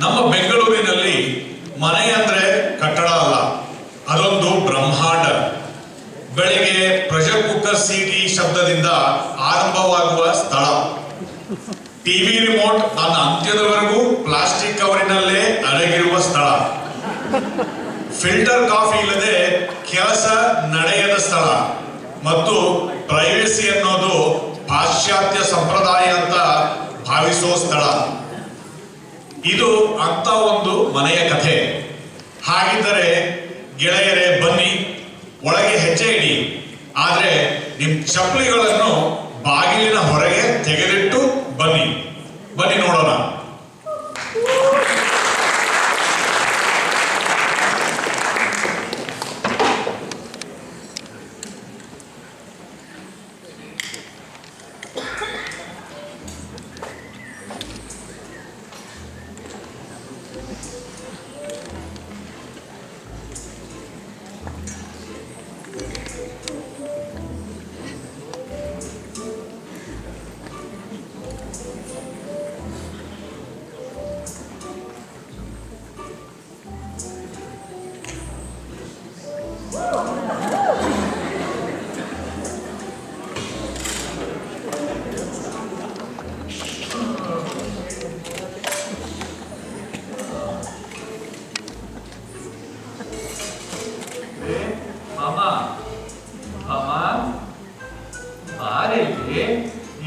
ನಮ್ಮ ಬೆಂಗಳೂರಿನಲ್ಲಿ ಮನೆ ಅಂದ್ರೆ ಕಟ್ಟಡ ಅಲ್ಲ, ಅದೊಂದು ಬ್ರಹ್ಮಾಂಡ. ಬೆಳಿಗ್ಗೆ ಪ್ರೆಷರ್ ಕುಕ್ಕರ್ ಸಿಟಿ ಶಬ್ದದಿಂದ ಆರಂಭವಾಗುವ ಸ್ಥಳ. ಟಿವಿ ರಿಮೋಟ್ ನನ್ನ ಅಂತ್ಯದವರೆಗೂ ಪ್ಲಾಸ್ಟಿಕ್ ಕವರಿನಲ್ಲೇ ಅಡಗಿರುವ ಸ್ಥಳ. ಫಿಲ್ಟರ್ ಕಾಫಿ ಇಲ್ಲದೆ ಕೆಲಸ ನಡೆಯದ ಸ್ಥಳ. ಮತ್ತು ಪ್ರೈವೇಸಿ ಅನ್ನೋದು ಪಾಶ್ಚಾತ್ಯ ಸಂಪ್ರದಾಯ ಅಂತ ಭಾವಿಸೋ ಸ್ಥಳ. ಇದು ಅಂತ ಒಂದು ಮನೆಯ ಕಥೆ. ಹಾಗಿದ್ದರೆ ಗೆಳೆಯರೇ, ಬನ್ನಿ ಒಳಗೆ ಹೆಜ್ಜೆ ಇಡಿ. ಆದ್ರೆ ನಿಮ್ ಚಪ್ಪಲಿಗಳನ್ನು ಬಾಗಿಲಿನ ಹೊರಗೆ ತೆಗೆದಿಟ್ಟು ಬನ್ನಿ. ಬನ್ನಿ ನೋಡೋಣ.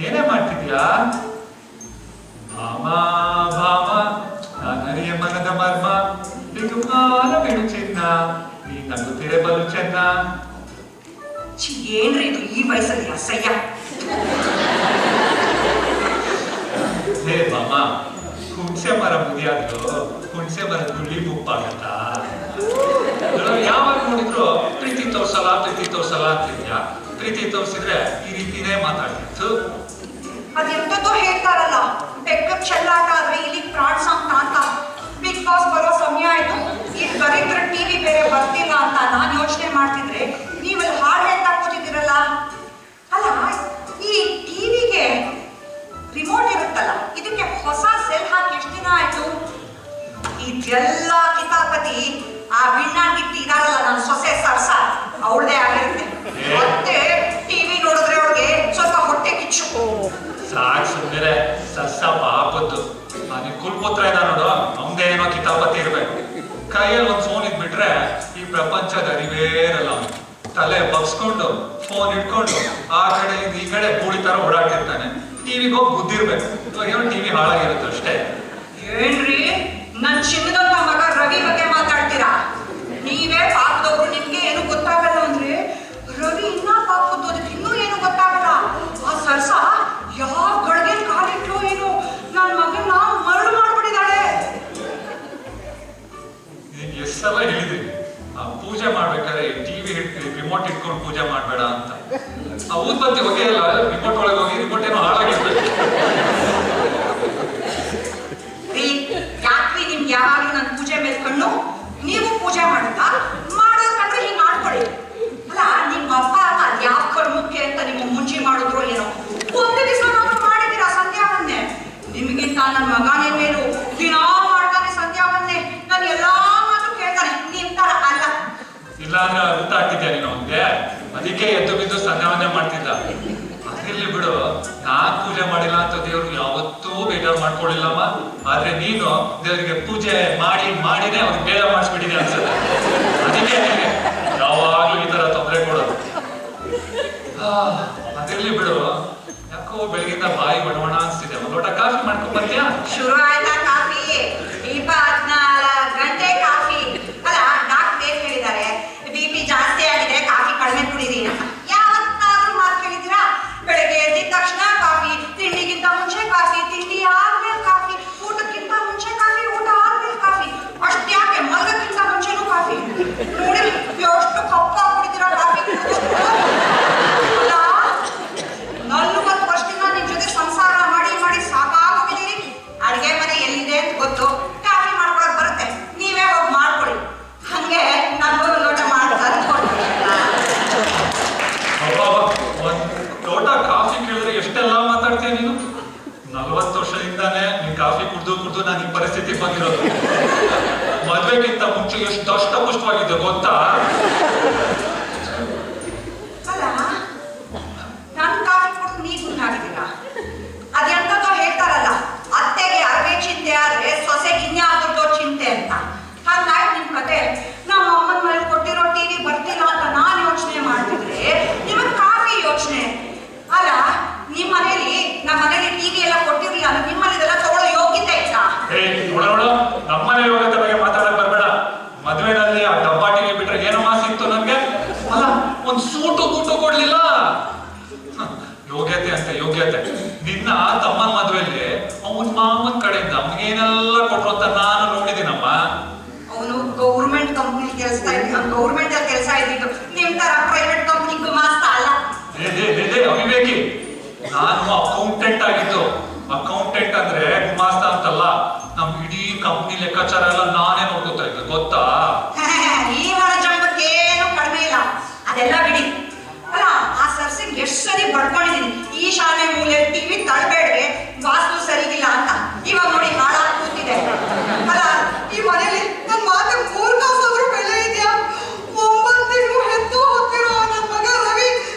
ಏನೇ ಮಾಡ್ತಿದ್ಯಾ ಭಾಮ? ಭಾಮ ನಾನರಿಯ ಮನದ ಮರ್ಮ ಇದು ಕಾಲ ಬಿಡು ಚಿನ್ನ, ನೀ ನಗುತ್ತಿರೆ ಬಲು ಚೆನ್ನ. ಏನ್ರಿ ಇದು ಈ ವಯಸ್ಸಲ್ಲಿ ಅಸಹ್ಯ? ಹೇ ಭಾಮ, ಹುಣಸೆ ಮರ ಮುಗಿಯಾದ್ರು ಹುಣಸೆ ಮರ ಗುಳ್ಳಿ ಮುಪ್ಪಾಗತ್ತಾ? ಯಾವಾಗ ನೋಡಿದ್ರು ಪ್ರೀತಿ ತೋರ್ಸಲ್ಲ ಅಂತಿದ್ಯಾ. ಪ್ರೀತಿ ತೋರಿಸಿದ್ರೆ ಈ ರೀತಿನೇ ಮಾತಾಡ್ತಿತ್ತು. ಅದೆಂತದ್ದು ಹೇಳ್ತಾರಲ್ಲ, ಬೆಕ್ಕ ಚೆಲ್ಲಾಟ ಆದ್ರೆ ಇಲ್ಲಿ ಪ್ರಾಣಿಸಂತ ಅಂತ. ಬಿಗ್ ಬಾಸ್ ಬರೋ ಸಮಯ ಆಯ್ತು, ಈ ದರಿದ್ರ ಟಿವಿ ಬೇರೆ ಬರ್ತಿಲ್ಲ ಅಂತ ನಾನ್ ಯೋಚನೆ ಮಾಡ್ತಿದ್ರೆ ನೀವಲ್ಲಿ ಹಾಡು ಹೇಳ್ತಾ ಕೂತಿದ್ದೀರಲ್ಲ. ಅಲ್ಲ, ಈ ಟಿವಿಗೆ ರಿಮೋಟ್ ಇರುತ್ತಲ್ಲ, ಇದಕ್ಕೆ ಹೊಸ ಸೆಲ್ ಹಾಕಿ ಎಷ್ಟು ದಿನ ಆಯ್ತು? ಇದೆಲ್ಲ ಕಿತಾಪತಿ ಆ ಬಿಣ್ಣಾಗಿಟ್ಟು ಇದಾರಲ್ಲ ನನ್ನ ಸೊಸೆ ಸರ್ಸ, ಅವಳದೇ ಆಗಿರುತ್ತೆ. ಮತ್ತೆ ಟಿವಿ ನೋಡಿದ್ರೆ ಅವಳಿಗೆ ಸ್ವಲ್ಪ ಹೊಟ್ಟೆ ಕಿಚ್ಚು. ಸಾಕ್ ಸುಮ್ಮನೆ ಸಸ್ಸ ಪಾಪದ್ದು. ನಿನ್ ಕುಲ್ಪುತ್ರ ಇದ ನೋಡು, ನಮ್ದೇ ಏನೋ ಕಿತಾಪತಿ ಇರ್ಬೇಕು. ಕೈಯಲ್ಲಿ ಒಂದ್ ಫೋನ್ ಇದ್ಬಿಟ್ರೆ ಈ ಪ್ರಪಂಚದ ಅರಿವೇ ಇರಲ್ಲ. ತಲೆ ಬಗ್ಸ್ಕೊಂಡು ಫೋನ್ ಇಟ್ಕೊಂಡು ಆ ಕಡೆ ಈ ಕಡೆ ಕೂಡಿ ತರ ಓಡಾಡ್ತಿರ್ತಾನೆ. ಟಿವಿಗೆ ಹೋಗಿ ಬುದ್ಧಿರ್ಬೇಕು. ಇವಾಗ ಏನೋ ಟಿವಿ ಹಾಳಾಗಿರುತ್ತೆ ಅಷ್ಟೇ. ಏನ್ರಿ, ನನ್ ಚಿನ್ನದಂತ ಮಗ ರವಿ ಬಗ್ಗೆ ಮಾತಾಡ್ತೀರಾ? ನೀವೇ ಪಾಪದವ್ರು, ನಿಮ್ಗೆ ಏನು ಗೊತ್ತಾಗಲ್ಲ ಅಂದ್ರೆ ರವಿ ಇನ್ನ ಪಾಪದ್ದು, ಅದಕ್ಕೆ ಇನ್ನೂ ಏನು ಗೊತ್ತಾಗಲ್ಲ. ಆ ಸರ್ಸ ಯಾವ ಗಳಿಗೆ ಕಾಲಿಟ್ಲು ಏನು, ನನ್ ಮಗನ ಮರಳು ಮಾಡ್ಬಿಟ್ಟಿದ್ದಾಳೆ. ಎಷ್ಟ್ ಸಲ ಹೇಳಿದ್ರಿ ಆ ಪೂಜೆ ಮಾಡ್ಬೇಕಾದ್ರೆ ಟಿವಿ ರಿಮೋಟ್ ಇಟ್ಕೊಂಡು ಪೂಜೆ ಮಾಡ್ಬೇಡ ಅಂತ. ಆ ಊದ್ಬತ್ತಿ ಹೊಗೆ ಅಲ್ಲ, ರಿಮೋಟ್ ಒಳಗೆ ಹೋಗಿ ರಿಮೋಟ್ ಏನೋ ಹಾಳಾಗಿರ್ಬೇಕು. ಯಾಕ್ರಿ ನಿಮ್ಗೆ ಯಾವಾಗ್ಲೂ ನನ್ ಪೂಜೆ ಮೇಲೆ ಕಣ್ಣು? ನೀವು ಪೂಜೆ ಮಾಡುತ್ತಾ ಮಾಡೋಕಂದ್ರೆ ಹಿಂಗ್ ಮಾಡ್ಕೊಳ್ಳಿ. ಅಲ್ಲ, ನಿಮ್ಮ ಅಪ್ಪ ಅಮ್ಮ ಯಾವ ಕರ್ಮಕ್ಕೆ ಅಂತ ನಿಮ್ಮ ಮುಂಚೆ ಮಾಡಿದ್ರು ಏನೋ, ಒಂದು ದಿವಸ ನಾವು ಮಾಡಿದ್ದೀರಾ ಸಂಧ್ಯಾವನ್ನೇ? ನಿಮ್ಗಿಂತ ನನ್ನ ಮಗನೇ ಮೇಲು ದಿನಾ ಮಾಡ್ತಾನೆ ಸಂಧ್ಯಾವನ್ನೇ. ನಾನು ಎಲ್ಲಾ ಮಾತು ಕೇಳ್ತಾನೆ, ನಿಮ್ ತರ ಅಲ್ಲ. ಇಲ್ಲಾಂದ್ರೆ ಊಟ ಹಾಕಿದ್ಯಾ ನೀನು ಅವ್ನಿಗೆ? ಅದಕ್ಕೆ ಎದ್ದು ಬಿದ್ದು ಸಂಧ್ಯಾವನ್ನೇ ಮಾಡ್ತಿದ್ದ. ಅದಿರ್ಲಿ ಬಿಡು, ನಾನ್ ಪೂಜೆ ಮಾಡಿಲ್ಲ ಅಂತ ದೇವ್ರು ಯಾವತ್ತೂ ಬೇಜಾರು ಮಾಡ್ಕೊಳ್ಳಿಲ್ಲಮ್ಮ. ಆದ್ರೆ ನೀನು ದೇವರಿಗೆ ಪೂಜೆ ಮಾಡಿನೇ ಅವ್ರಿಗೆ ಬೇಜಾರು ಮಾಡಿಸ್ಬಿಟ್ಟಿದೆ ಅನ್ಸುತ್ತೆ. ಅದಕ್ಕೆ ಯಾವಾಗ್ಲೂ ಈ ತರ ತೊಂದರೆ ಕೊಡೋದು. ಅದಿರ್ಲಿ ಬಿಡು, ಯಾಕೋ ಬೆಳಗಿಂದ ಬಾಯಿ ಒಣವಣ ಅನ್ಸ್ತಿದೆ. ಒಂದ್ ಲೋಟ ಕಾಫಿ ಮಾಡ್ಕೊಂಡ್ ಬರ್ತೀಯಾ? ಶುರು ಆಯ್ತಾ ಕಾಫಿ? 24 ಗಂಟೆ ಕಾಫಿ. ಅಲ್ಲ, ಡಾಕ್ಟರ್ ಏನ್ ಹೇಳಿದ್ದಾರೆ? BP ಜಾಸ್ತಿ ಆಗಿದೆ, ಕಾಫಿ ಕಡಿಮೆ ಕುಡೀರಿ ಅಂತ. ಯಾವತ್ತಾದ್ರೂ ಮಾತು ಕೇಳಿದ್ದೀರಾ? ಬೆಳಗ್ಗೆ ಎದ್ದಿದ ತಕ್ಷಣ ಕಾಫಿ, ತಿಂಡಿಗಿಂತ ಮುಂಚೆ ಕಾಫಿ, ತಿಂಡಿ ಆದ್ಮೇಲೆ ಕಾಫಿ, ಊಟಕ್ಕಿಂತ ಮುಂಚೆ ಕಾಫಿ, ಊಟ ಆದ್ಮೇಲೆ ಕಾಫಿ. ಅಷ್ಟ್ಯಾಕೆ ಮಲಗಕ್ಕಿಂತ ಮುಂಚೆನೂ ಕಾಫಿ? ನೋಡಿ ಎಷ್ಟು ಕಪ್ಪ ಕುಡಿದಿರಾ ಕಾಫಿ ಕುಡಿದು. ಅಲ್ಲ, 40 ವರ್ಷದಿಂದ ನಿಮ್ ಜೊತೆ ಸಂಸಾರ ಮಾಡಿ ಸಾಕಾಗೋಗಿದ್ದೀರಿ. ಅಡಿಗೆ ಮನೆ ಎಲ್ಲಿದೆ ಅಂತ ಗೊತ್ತು, ಕಾಫಿ ದುಡ್ದು ನಾನು ಈ ಪರಿಸ್ಥಿತಿ ಬಂದಿರೋದು. ಮದ್ವೆಗಿಂತ ಮುಂಚೆ ಎಷ್ಟು ದಷ್ಟಪುಷ್ಟವಾಗಿದ್ದೆ ಗೊತ್ತಾ? ಅಲ್ಲ, ನನ್ ಕಾಫಿ ಕೊಟ್ಟು ನೀ ಗುಂಡಾಗಿದ್ದೀರಾ? ಅದೆಂತದೋ ಹೇಳ್ತಾರಲ್ಲ, ಅತ್ತೆಗೆ ಅರವೆ ಚಿಂತೆ ಆದ್ರೆ ಸೊಸೆಗೆ ಇನ್ಯಾವುದೋ ಚಿಂತೆ ಅಂತ. ಹಾಗಾಗಿ ನಿಮ್ ಕತೆ ನಮ್ಮ ಅಮ್ಮನ ಮನೇಲಿ ಕೊಟ್ಟಿರೋ ಟಿವಿ ಬರ್ತಿಲ್ಲ ಅಂತ ನಾನ್ ಯೋಚನೆ ಮಾಡ್ತಿದ್ರೆ ನಿಮಗ್ ಕಾಫಿ ಯೋಚನೆ. ಅಲ್ಲ, ನಿಮ್ ಮನೇಲಿ ನಮ್ಮ ಮನೇಲಿ ಟಿವಿ ಎಲ್ಲ ಕೊಟ್ಟಿರ್ಲಿಲ್ಲ ಅಂದ್ರೆ ನಿಮ್ಮಲ್ಲಿ ಇದೆಲ್ಲ ತಗೊಳ್ಳೋ ಯೋಗ್ಯತೆ ಆಯ್ತಾ? ನೋಡು, ನಮ್ಮನೆ ಯೋಗ್ಯತೆ ಬಗ್ಗೆ ಮಾತಾಡಕ್ ಬರ್ಬೇಡ. ಮದ್ವೆನಲ್ಲಿ ಆ ಡಬ್ಬಾ ಟಿವಿ ಬಿಟ್ರೆ ಏನೋ ಮಾಸ ಇತ್ತು ನನ್ಗೆ. ಅಲ್ಲ, ಒಂದ್ ಸೂಟು ಬೂಟು ಕೊಡ್ಲಿಲ್ಲ. ಯೋಗ್ಯತೆ ಅಂತ ಯೋಗ್ಯತೆ. ನಿನ್ನ ತಮ್ಮನ ಮದ್ವೆಯಲ್ಲಿ ಅವನ್ ಮಾಮನ್ ಕಡೆಯಿಂದ ಅವನಿಗೇನೆಲ್ಲ ಕೊಟ್ರು ಅಂತ ನಾನು ನೋಡಿದ್ದೀನಮ್ಮ. ಅವನು ಗೌರ್ಮೆಂಟ್ ಕಂಪ್ನಿ ಗೌರ್ಮೆಂಟ್ ಅಲ್ಲಿ ಕೆಲಸ ಇದ್ದಿದ್ದು, ನಿಮ್ ತರ ಪ್ರೈವೇಟ್ ಕಂಪ್ನಿಗೂ ಮಾಸ್ತ ಅಲ್ಲ. ಅವಿವೇಕಿ, ನಾನು ಅಕೌಂಟೆಂಟ್ ಆಗಿದ್ದು. ಅಕೌಂಟೆಂಟ್ ಅಂದ್ರೆ ಗುಮಾಸ್ತ ಅಂತಲ್ಲ. ನಮ್ ಇಡೀ ಕಂಪ್ನಿ ಲೆಕ್ಕಾಚಾರ ಎಲ್ಲ ನಾನೇ ನೋಡ್ಕೊತಾ ಇದ್ದೆ ಗೊತ್ತಾ? ಈ ಹೊರ ಜಂಬಕ್ಕೆ ಏನು ಕಡಿಮೆ ಇಲ್ಲ, ಅದೆಲ್ಲ ಬಿಡಿ. ಅಲ್ಲ, ಆ ಸರ್ಸಿಗೆ ಎಷ್ಟು ಸರಿ ಬಡ್ಕೊಂಡಿದೀನಿ, ಈ ಶಾಲೆ ಮೂಲೆ ಟಿವಿ ತಳ್ಬೇಡ್ರೆ ವಾಸ್ತು ಸರಿಗಿಲ್ಲ ಅಂತ. ಇವಾಗ ನೋಡಿ ಹಾಳಾಗಿ ಕೂತಿದೆ. ಅಲ್ಲ, ಈ ಮನೇಲಿ ನನ್ನ ಮಾತು 3,000 ಬೆಲೆ ಇದೆಯಾ? 9 ತಿಂಗಳು ಹೆತ್ತು ಹೋಗ್ತಿರೋ ನನ್ನ ಮಗ ರವಿ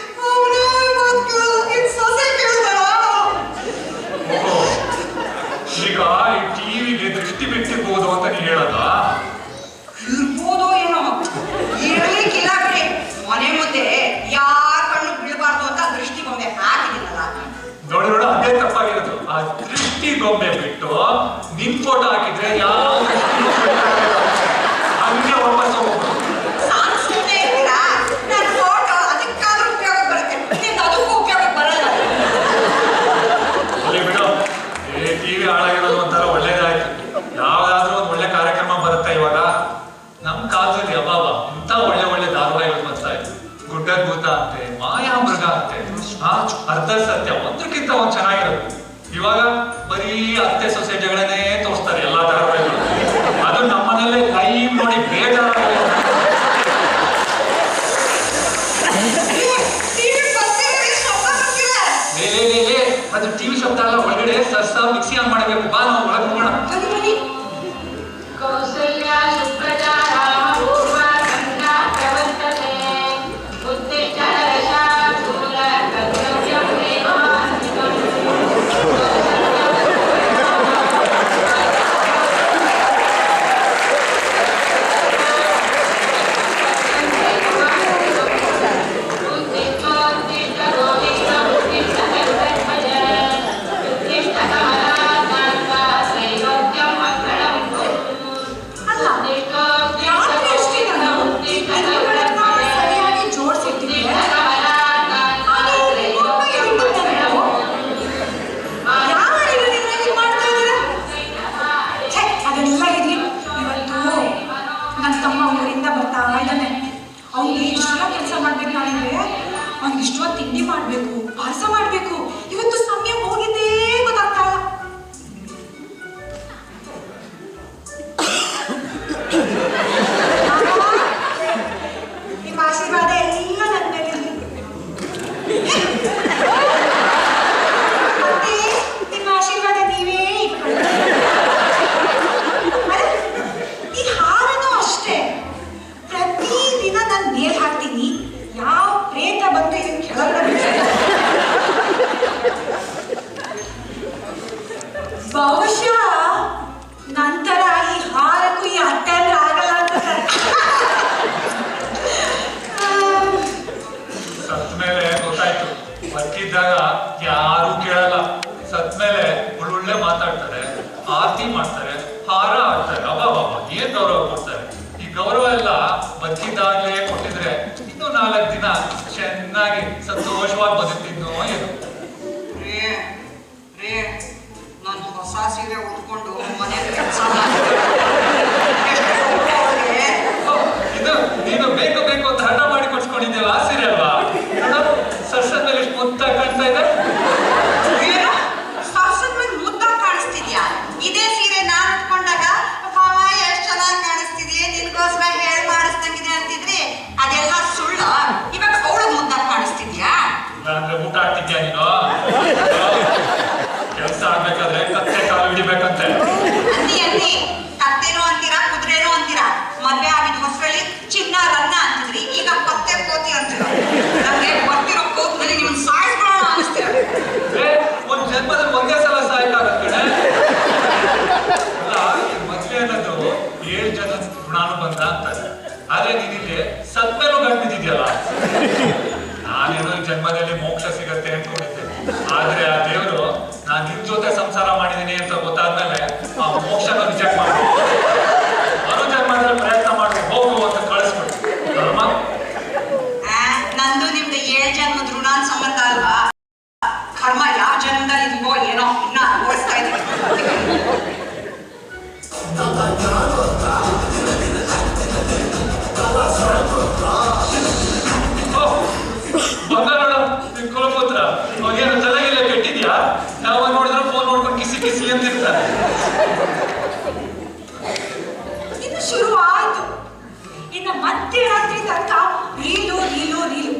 ಅವನೇ ಮಾತು ಕೇಳಲ್ಲ, ಇನ್ ಸೊಸೆ ಕೇಳ್ತಾಳ. ಈಗ ಈ ಟಿವಿಗೆ ದೃಷ್ಟಿ ಬಿಟ್ಟಿರ್ಬೋದು ಅಂತ ನೀ ಹೇಳದ? ಇರ್ಬೋದೋ ಏನೋ, ಇರ್ಲಿಕ್ಕಿಲ್ಲ ಬಿಡಿ. ಮನೆ ಮುಂದೆ ಯಾರ ಕಣ್ಣು ಬೀಳಬಾರ್ದು ಅಂತ ದೃಷ್ಟಿ ಗೊಂಬೆ ಹಾಕಿದ್ದೀನಲ್ಲ. ನೋಡು, ಅದೇ ತಪ್ಪಾಗಿರೋದು. ಆ ದೃಷ್ಟಿ ಗೊಂಬೆ ಬಿಟ್ಟು ನಿನ್ ಫೋಟೋ ಹಾಕಿದ್ರೆ ಯಾವ ಹಂಗೆ ವಾಪಸ್ ಹೋಗ್ಬೋದು. ನಾನು ಸುಮ್ಮನೆ ಇರ್ತೀರಾ? ನನ್ನ ಫೋಟೋ ಅದಕ್ಕಾದ್ರೂ ಉಪಯೋಗ ಬರುತ್ತೆ, ನಿಮ್ದು ಅದಕ್ಕೂ ಉಪಯೋಗ ಬರಲ್ಲ. ಅಲ್ಲಿ ಬಿಡು, ಟಿವಿ ಹಾಳಾಗಿರೋದು ಒಂಥರ ಒಳ್ಳೇದಾಯ್ತು. ಯಾವ್ದಾದ್ರೂ ಒಂದು ಒಳ್ಳೆ ಕಾರ್ಯಕ್ರಮ ಬರುತ್ತೆ ಇವಾಗ. ನಮ್ ಕಾಲದಲ್ಲಿ ಅಬ್ಬಾಬ ಇಂಥ ಒಳ್ಳೆ ಒಳ್ಳೆ ಧಾರಾವಾಹಿಗಳು ಬರ್ತಾ ಇತ್ತು. ಗುಡ್ಡಭೂತ ಅಂತೆ, ಮಾಯಾಮೃಗ ಅಂತೆ, ಅರ್ಧ ಸತ್ಯ, ಒಂದಕ್ಕಿಂತ ಒಂದ್ ಚೆನ್ನಾಗಿರೋದು. ಇವಾಗ ಬರೀ ಅತ್ತೆ ಸೊಸೆ ಜಗಳನ್ನೇ ತೋರಿಸ್ತಾರೆ ಎಲ್ಲಾ ಧಾರಾವಾಹಿಗಳು. ಅದು ನಮ್ಮನೇಲೆ ಲೈವ್ ನೋಡಿ ಬೇಜಾರಾಗ. ಅದು ಟಿವಿ ಶಬ್ದ ಅಲ್ಲ, ಒಳಗಡೆ ಸರ್ಸ ಮಿಕ್ಸಿ ಆನ್ ಮಾಡಬೇಕು. ಬಾ, ನಾವು ಒಳಗೆ ಹೋಗೋಣ. ಕೌಸಲ್ಯ ಸುಪ್ರಜಾ ರಾಮ ಪೂರ್ವ ಸಂಧ್ಯಾ ಪ್ರವರ್ತತೆ ಉತ್ತಿಷ್ಠ ನರಶಾ ಶೂಲ ಕರ್ತವ್ಯಂ ದೇವಾನ್ವಿತಂ. ಉತ್ತಿಷ್ಠೋತ್ತಿಷ್ಠ ಗೋವಿಂದ ಉತ್ತಿಷ್ಠ ಗರುಡಧ್ವಜ ಉತ್ತಿಷ್ಠ ಕಮಲಾಕಾಂತ ತ್ರೈಲೋಕ್ಯಂ ಮಂಗಳಂ ಕುರು. ಸರಿಯಾಗಿ ಜೋಡಿಸಿಟ್ಟಿದ್ರೆ ಅದೆಲ್ಲ ಇರ್ಲಿ. ಇವತ್ತು ನನ್ನ ತಮ್ಮ ಊರಿಂದ ಬರ್ತಾ ಇದ್ದಾನೆ. ಅವ್ನಿಗೆ ಇಷ್ಟೆಲ್ಲ ಕೆಲಸ ಮಾಡ್ಬೇಕಾದ್ರೆ ಅವ್ನಿಗೆ ಇಷ್ಟೊಂದು ತಿಂಡಿ ಮಾಡ್ಬೇಕು, ಪಾಯಸ ಮಾಡ್ಬೇಕು. ಇವತ್ತು ಸಮಯ ಹೋಗಿದ್ದೇ ಗೊತ್ತಾಗ್ತಾ ಇಲ್ಲ. ನಿಮ್ಮ ಆಶೀರ್ವಾದ ಎಲ್ಲ ನನ್ನ ಮೇಲೆ ಇರ್ಲಿ. ಮತ್ತೆ ನಿಮ್ಮ ಆಶೀರ್ವಾದ ನೀವೇ ಇಟ್ಕೊಳ್ಳಿ. ಈ ಹಾರನೂ ಅಷ್ಟೇ, ಪ್ರತಿದಿನ ನಾನು ನೇಲ್ ಹಾಕ್ತೀನಿ. ಯಾವ ಪ್ರೇತ ಬಂದು ಇದನ್ನ ಕೆಳಗಡೆ ಬಿಡ್ತಾರೆ. ಬಹುಶಃ ನಂತರ ಈ ಹಾರಕ್ಕೂ ಈ ಅಟ್ಟೆ ಅಂದ್ರೆ ಆಗಲ್ಲ ಅಂತ. ಸತ್ ಮೇಲೆ ಗೊತ್ತಾಯ್ತು, ಬದುಕಿದ್ದಾಗ ಯಾರು ಕೇಳಲ್ಲ. ಸತ್ ಮೇಲೆ ಒಳ್ಳೊಳ್ಳೆ ಮಾತಾಡ್ತಾರೆ, ಆರತಿ ಮಾಡ್ತಾರೆ, ಹಾರ ಹಾಡ್ತಾರೆ. ಅಬ್ಬಾ, ಏನ್ ಗೌರವ ಕೊಡ್ತಾರೆ. ಈ ಗೌರವ ಎಲ್ಲ ಬದುಕಿದ್ದಾಗ್ಲೇ ಕೊಟ್ಟಿದ್ರೆ ಇನ್ನೂ 4 ದಿನ ಚೆನ್ನಾಗಿ ಸಂತೋಷವಾಗಿ ಬದುಕ್ತಿದ್ನೋ ಏನು. ನಾನು ಹೊಸ ಸೀರೆ ಉಟ್ಕೊಂಡು ಮನೆಯಲ್ಲಿ ಕೆಲಸ ಇದು ನೀನು ಬೇಕು ಬೇಕು ಅಂತ ಹಠ ಮಾಡಿ ಕೊಡ್ಸ್ಕೊಂಡಿದ್ಯಲ್ಲ, ಆ ಸೀರೆ ಅಲ್ವಾ? ಸರ್ಸದ ಮೇಲೆ ಎಷ್ಟು ಮುದ್ದಾಗಿ ಕಾಣ್ತಾ ಇದೆ. ಏನು ಸರ್ಸದ ಮೇಲೆ ಮುದ್ದಾಗಿ ಕಾಣಿಸ್ತಿದ್ಯಾ? ಇದೇ ಸೀರೆ ನಾನು ಉಟ್ಕೊಂಡಾಗ ಎಷ್ಟು ಚೆನ್ನಾಗಿ ಕಾಣಿಸ್ತಿದ್ಯೆ, ನಿನ್ಗೋಸ್ಕರ ಹೇಳಿ ಮಾಡಿಸ್ದಂಗಿದೆ ಅಂತಿದ್ರಿ. ಅದೆಲ್ಲ ಸುಳ್ಳು. ಇವಾಗ ಅವಳು ಮುದ್ದಾಗಿ ಕಾಣಿಸ್ತಿದ್ಯಾ? ಅಂದ್ರೆ ಊಟ ಆಡ್ತಿದ್ಯಾ ನೀನು? ಕೆಲಸ ಆಗ್ಬೇಕಾದ್ರೆ ಕತ್ತೆ ಕಾಲು ಹಿಡಿಬೇಕಂತೆ. ಮದ್ವೆ ಆಗಿದ ಹೊಸರಲ್ಲಿ ಚಿನ್ನ ರನ್ನ ಅಂತಿದ್ರಿ, ಈಗ ಪತ್ತೆ ಕೋತಿ ಅಂತೀರ. ನನಗೆ ಬರ್ತಿರೋ ಕೋತ್ನಲ್ಲಿ ನಿಮ್ಮನ್ನ ಸಾಯಿಸ್ಕೊಳ್ಳೋಣ ಅನಿಸ್ತೀರ. ಒಂದ್ ಜನ್ಮದಲ್ಲಿ ಒಂದೇ ಸಲ ಸಾಯ್ಕಾಗತ್ತೆ ಕಣೆ. ಅಲ್ಲ, ಮದ್ವೆ ಅನ್ನೋದು 7 ಜನ ಋಣಾನುಬಂಧ ಅಂತಾರೆ. ಆದ್ರೆ ನೀನಿಲ್ಲಿ ಸತ್ಮೇಲೂ ಗಂಟಿದ್ಯಲ್ಲ. ನಾನೇನೋ ಈ ಜನ್ಮದಲ್ಲಿ ಮೋಕ್ಷ ಸಿಗತ್ತೆ ಅನ್ಕೊಂಡಿದ್ದೆ. ಆದ್ರೆ ಆ ದೇವರು ನಾನ್ ನಿನ್ ಜೊತೆ ಸಂಸಾರ ಮಾಡಿದೀನಿ ಅಂತ ಗೊತ್ತಾದ್ಮೇಲೆ ಆ ಮೋಕ್ಷನ ರಿಜೆಕ್ಟ್ ಮಾಡಿ ಮರು ಜನ್ಮದಲ್ಲಿ ಪ್ರಯತ್ನ ಮಾಡಿ ಹೋಗು ಅಂತ ಕಳಿಸ್ಬಿಡು. ನಂದು ನಿಮ್ದು 7 ಜನ್ಮದ ಋಣಾನ್ ಸಂಬಂಧ ಅಲ್ವಾ? ಕರ್ಮ ಯಾವ ಜನ್ಮದಲ್ಲಿ ಇದೀವೋ ಏನೋ ಇನ್ನ ಅನುಭವಿಸ್ತಾ ಇದ್ದೀವಿ. ಬಂಗಾರ ನಿನ್ ಕುಲಪುತ್ರ ಏನು ತಲೆಗೆಲ್ಲ ಕೆಟ್ಟಿದ್ಯಾ? ಯಾವ ನೋಡಿದ್ರು ಫೋನ್ ನೋಡ್ಕೊಂಡು ಕಿಸಿ ಕಿಸಿ ಅಂತಿರ್ತಾರೆ. ಇನ್ನು ಶುರು ಆಯ್ತು. ಇನ್ನು ಮತ್ತೆ ರಾತ್ರಿ ತನಕ ರೀಲು ರೀಲು ರೀಲು.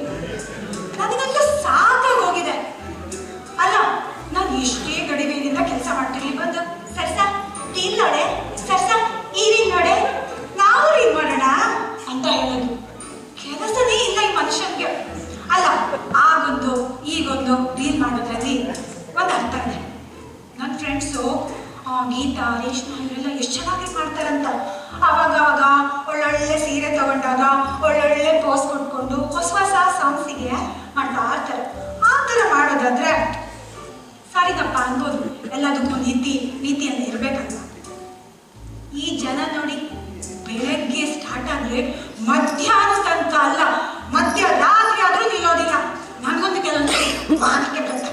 ನನಗಂತೂ ಸಾಕಾಗಿ ಹೋಗಿದೆ. ಅಲ್ಲ, ನಾನು ಎಷ್ಟೇ ಗಡಿಬಿಡಿಯಿಂದ ಕೆಲಸ ಮಾಡ್ತೀನಿ, ಬಂದು ಸರ್ಸ ಟೀಲ್ ನೋಡೆ, ಸರ್ಸ ಈ ರೀಲ್ ನೋಡೆ, ನಾವು ರೀಲ್ ಮಾಡೋಣ ಅಂತ ಹೇಳೋದು. ಕೆಲಸನೇ ಇಲ್ಲ ಈ ಮನುಷ್ಯನ್ಗೆ. ಅಲ್ಲ, ಆಗೊಂದು ಈಗೊಂದು ರೀಲ್ ಮಾಡೋದ್ರಲ್ಲಿ ಒಂದು ಅರ್ಥ ಇದೆ. ನನ್ನ ಫ್ರೆಂಡ್ಸು ಗೀತಾ, ರೇಷ್ಮಾ ಇವರೆಲ್ಲ ಎಷ್ಟು ಚೆನ್ನಾಗಿ ಮಾಡ್ತಾರಂತ. ಅವಾಗ ಒಳ್ಳೊಳ್ಳೆ ಸೀರೆ ತಗೊಂಡಾಗ ಒಳ್ಳೊಳ್ಳೆ ಪೋಸ್ ಕೊಟ್ಕೊಂಡು ಹೊಸ ಹೊಸ ಸಾಂಗ್ಸಿಗೆ ಮಾಡ್ತಾ ಇರ್ತಾರೆ. ಆ ಥರ ಮಾಡೋದಾದ್ರೆ ಸರಿಗಪ್ಪ ಅನ್ಬೋದು. ಎಲ್ಲದಕ್ಕೂ ನೀತಿಯಲ್ಲಿ ಇರ್ಬೇಕಂತ. ಈ ಜನ ನೋಡಿ, ಬೆಳಗ್ಗೆ ಸ್ಟಾರ್ಟ್ ಆದ್ರೆ ಮಧ್ಯಾಹ್ನ ತನಕ ಅಲ್ಲ, ಮಧ್ಯರಾತ್ರಿ ಆದ್ರೂ ನಿಲ್ಲೋದಿಲ್ಲ. ನನಗೊಂದು ಕೆಲವೊಂದು ಮಾತಿಗೆ ಬಂತ,